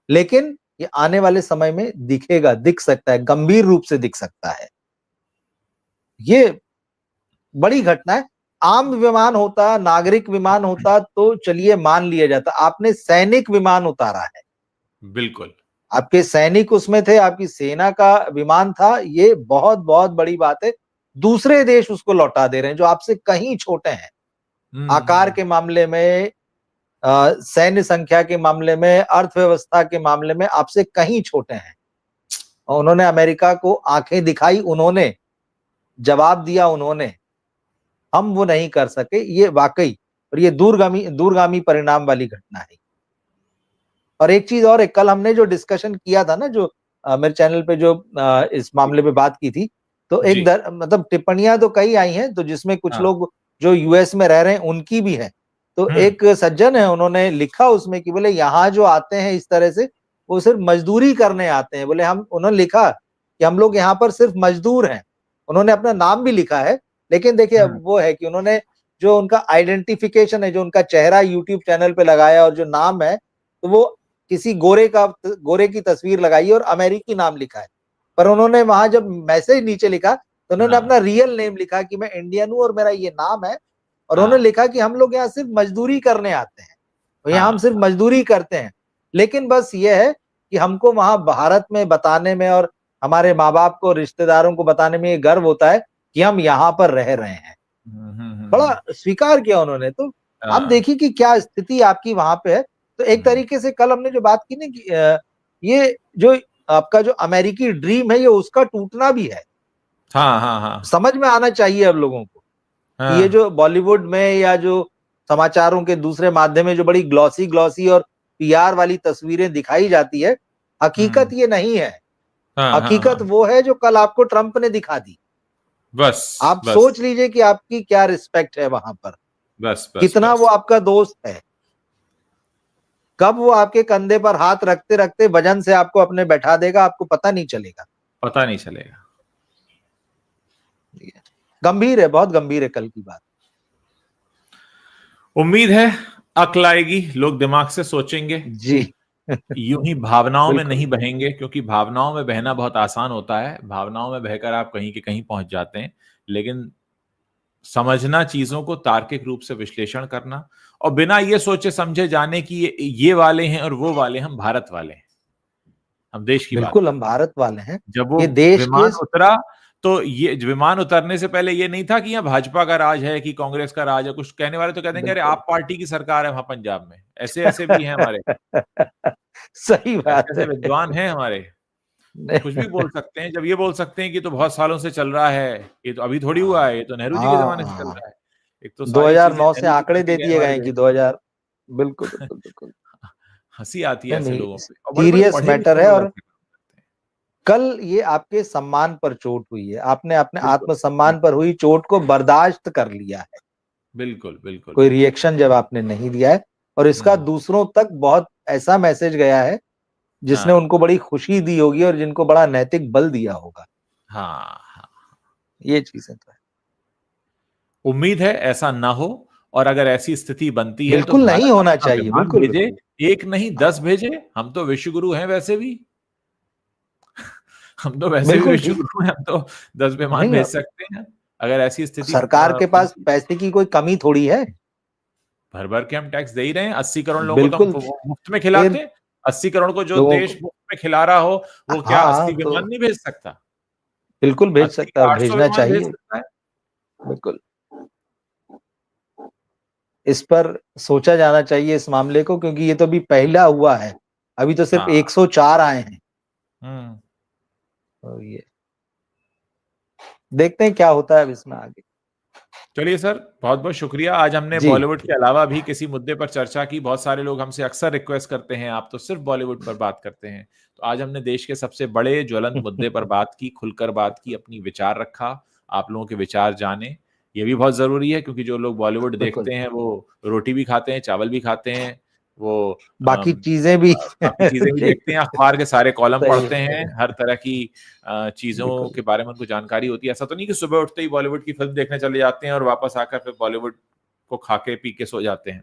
लेकिन ये आने वाले समय में दिखेगा, दिख सकता है, गंभीर रूप से दिख सकता है। ये बड़ी घटना है। आम विमान होता, नागरिक विमान होता तो चलिए मान लिया जाता, आपने सैनिक विमान उतारा है, बिल्कुल। आपके सैनिक उसमें थे, आपकी सेना का विमान था, ये बहुत बहुत बड़ी बात है। दूसरे देश उसको लौटा दे रहे हैं जो आपसे कहीं छोटे हैं, आकार के मामले में, सैन्य संख्या के मामले में, अर्थव्यवस्था के मामले में आपसे कहीं छोटे हैं। और उन्होंने अमेरिका को आंखें दिखाई, उन्होंने जवाब दिया, उन्होंने, हम वो नहीं कर सके। ये वाकई, और ये दूरगामी परिणाम वाली घटना है। और एक चीज और है, कल हमने जो डिस्कशन किया था ना, जो मेरे चैनल पे जो इस मामले पे बात की थी, तो जी। मतलब टिप्पणियां तो कई आई हैं, तो जिसमें कुछ हाँ। लोग जो यूएस में रह रहे हैं उनकी भी है। तो हम्म। एक सज्जन है, उन्होंने लिखा उसमें कि बोले यहाँ जो आते हैं इस तरह से, वो सिर्फ मजदूरी करने आते हैं। बोले हम, उन्होंने लिखा कि हम लोग यहाँ पर सिर्फ मजदूर हैं। उन्होंने अपना नाम भी लिखा है, लेकिन देखिए अब वो है कि उन्होंने जो उनका आइडेंटिफिकेशन है, जो उनका चेहरा यूट्यूब चैनल पे लगाया और जो नाम है, तो वो किसी गोरे की तस्वीर लगाई है और अमेरिकी नाम लिखा है। पर उन्होंने वहां जब मैसेज नीचे लिखा तो उन्होंने अपना हाँ रियल नेम लिखा कि मैं इंडियन हूं और मेरा ये नाम है। और उन्होंने हाँ लिखा कि हम लोग यहाँ सिर्फ मजदूरी करने आते हैं, तो यहाँ हम हाँ सिर्फ मजदूरी करते हैं। लेकिन बस ये है कि हमको वहां भारत में बताने में और हमारे माँ बाप को, रिश्तेदारों को बताने में ये गर्व होता है कि हम यहाँ पर रह रहे हैं। बड़ा स्वीकार किया उन्होंने। तो आप हाँ। देखिए कि क्या स्थिति आपकी वहां पे है। तो एक तरीके से कल हमने जो बात की ना कि ये जो आपका जो अमेरिकी ड्रीम है, ये उसका टूटना भी है। हाँ हाँ हाँ समझ में आना चाहिए अब लोगों को कि ये हाँ जो बॉलीवुड में या जो समाचारों के दूसरे माध्यम में जो बड़ी ग्लॉसी ग्लॉसी और पीआर वाली तस्वीरें दिखाई जाती है, हकीकत ये नहीं है। हकीकत वो है जो कल आपको ट्रंप ने दिखा दी। बस आप बस, सोच लीजिए कि आपकी क्या रिस्पेक्ट है वहां पर, बस बस कितना बस, वो आपका दोस्त है। कब वो आपके कंधे पर हाथ रखते रखते वजन से आपको अपने बैठा देगा, आपको पता नहीं चलेगा। पता नहीं चलेगा। गंभीर है, बहुत गंभीर है कल की बात। उम्मीद है अक्ल आएगी, लोग दिमाग से सोचेंगे, जी यूं ही भावनाओं में बिल्कुल नहीं बहेंगे, क्योंकि भावनाओं में बहना बहुत आसान होता है। भावनाओं में बहकर आप कहीं के कहीं पहुंच जाते हैं, लेकिन समझना, चीजों को तार्किक रूप से विश्लेषण करना, और बिना ये सोचे समझे जाने की ये वाले हैं और वो वाले, हम भारत वाले हैं, हम देश की बात बिल्कुल, कर हम रहे हैं। भारत वाले हैं। जब वो ये देश के विमान उतरा, तो ये विमान उतरने से पहले ये नहीं था कि यहाँ भाजपा का राज है कि कांग्रेस का राज है। कुछ कहने वाले तो कह देंगे अरे बिल्कुल आप पार्टी की सरकार है वहां पंजाब में। ऐसे ऐसे भी हैं हमारे, सही ऐसे बात ऐसे है। विद्वान हैं हमारे, कुछ भी बोल सकते हैं। जब ये बोल सकते हैं कि तो बहुत सालों से चल रहा है, ये तो अभी थोड़ी हुआ है, ये तो नेहरू जी के जमाने से चल हाँ, रहा है। एक तो सारी चीजें 2009 से नेहरू जी आंकड़े करके दे गए दिए गए हमारे हैं कि देश। 2000। बिल्कुल बिल्कुल बिल्कुल। हंसी आती है नहीं ऐसे नहीं, लोगों पे, और बड़े बड़े सीरियस पढ़े मैटर लिखे है। लोग और ऐसे काम करते हैं। कल ये आपके सम्मान पर चोट हुई है, आपने अपने बिल्कुल आत्मसम्मान बिल्कुल पर हुई चोट को बर्दाश्त कर लिया है। बिल्कुल बिल्कुल कोई बिल्कुल। रिएक्शन जब आपने नहीं दिया है, और इसका हम्म, दूसरों तक बहुत ऐसा मैसेज गया है जिसने हाँ उनको बड़ी खुशी दी होगी और जिनको बड़ा नैतिक बल दिया होगा। हाँ हाँ। ये चीजें तो है। उम्मीद है ऐसा ना हो, और अगर ऐसी स्थिति बनती है तो बिल्कुल नहीं भारत होना अपना चाहिए, विमान बिल्कुल भेजे, बिल्कुल। एक नहीं 10 हाँ भेजे। हम तो विश्वगुरु हैं वैसे भी, हम तो वैसे भी बिल्कुल ठीक। विश्वगुरु हैं, हम तो 10 विमान नहीं, भेज सकते हैं। अगर ऐसी स्थिति सरकार के पास बनती, पैसे की कोई कमी थोड़ी है। भर भर के हम टैक्स दे ही रहे हैं। 80 करोड़ लोगों को तो बिल्कुल, हम मुफ्त में खिलाते फिर हैं। 80 करोड़ को जो लोगों देश को, मुफ्त में खिला रहा हो, वो क्या हाँ 80 तो विमान नहीं भेज सकता? बिल्कुल भेज 80 सकता है क्या और 800 भेजना विमान भेज चाहिए। सकता है? बिल्कुल, इस पर सोचा जाना चाहिए इस मामले को, क्योंकि ये तो अभी पहला हुआ है। अभी तो सिर्फ हाँ। 104 आए हैं। हम्म। तो ये देखते हैं क्या होता है अब इसमें आगे। चलिए सर, बहुत बहुत शुक्रिया। आज हमने जी बॉलीवुड के अलावा भी किसी मुद्दे पर चर्चा की। बहुत सारे लोग हमसे अक्सर रिक्वेस्ट करते हैं आप तो सिर्फ बॉलीवुड पर बात करते हैं, तो आज हमने देश के सबसे बड़े ज्वलंत मुद्दे पर बात की, खुलकर बात की, अपनी विचार रखा। आप लोगों के विचार जाने, ये भी बहुत जरूरी है, क्योंकि जो लोग बॉलीवुड बिल्कुल, देखते हैं वो रोटी भी खाते हैं, चावल भी खाते हैं, वो बाकी चीजें भी बाकी चीजें भी देखते हैं, देखते हैं। अखबार के सारे कॉलम सही पढ़ते है, हैं, हर तरह की चीजों बिल्कुल। के बारे में उनको जानकारी होती है। ऐसा तो नहीं कि सुबह उठते ही बॉलीवुड की फिल्म देखने चले जाते हैं और वापस आकर फिर बॉलीवुड को खा के पी के सो जाते हैं।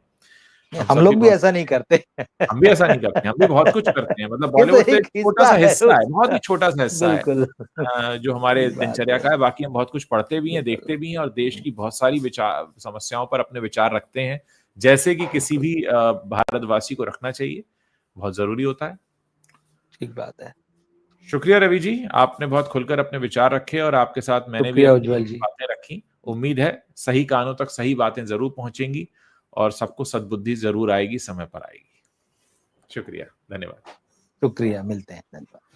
हम हम सब भी लोग भी बहुत, ऐसा नहीं करते। हम भी ऐसा नहीं करते, हम भी बहुत कुछ करते हैं। मतलब ये तो बॉलीवुड तो एक एक छोटा हिस्सा सा है हिस्सा है, बहुत ही उसका। छोटा सा हिस्सा है बिल्कुल जो हमारे सही बात दिनचर्या है। का है। बाकी हम बहुत कुछ पढ़ते भी हैं, बिल्कुल देखते भी हैं, और देश की बहुत सारी विचार समस्याओं पर अपने विचार रखते हैं, जैसे कि किसी बिल्कुल भी भारतवासी को रखना चाहिए। बहुत जरूरी होता है। ठीक बात है। शुक्रिया रवि जी, आपने बहुत खुलकर अपने विचार रखे और आपके साथ मैंने भी शुक्रिया अपनी उज्जवल जी। बातें रखी। उम्मीद है सही कानों तक सही बातें जरूर पहुंचेंगी और सबको सद्बुद्धि जरूर आएगी, समय पर आएगी। शुक्रिया, धन्यवाद। शुक्रिया, मिलते हैं, धन्यवाद।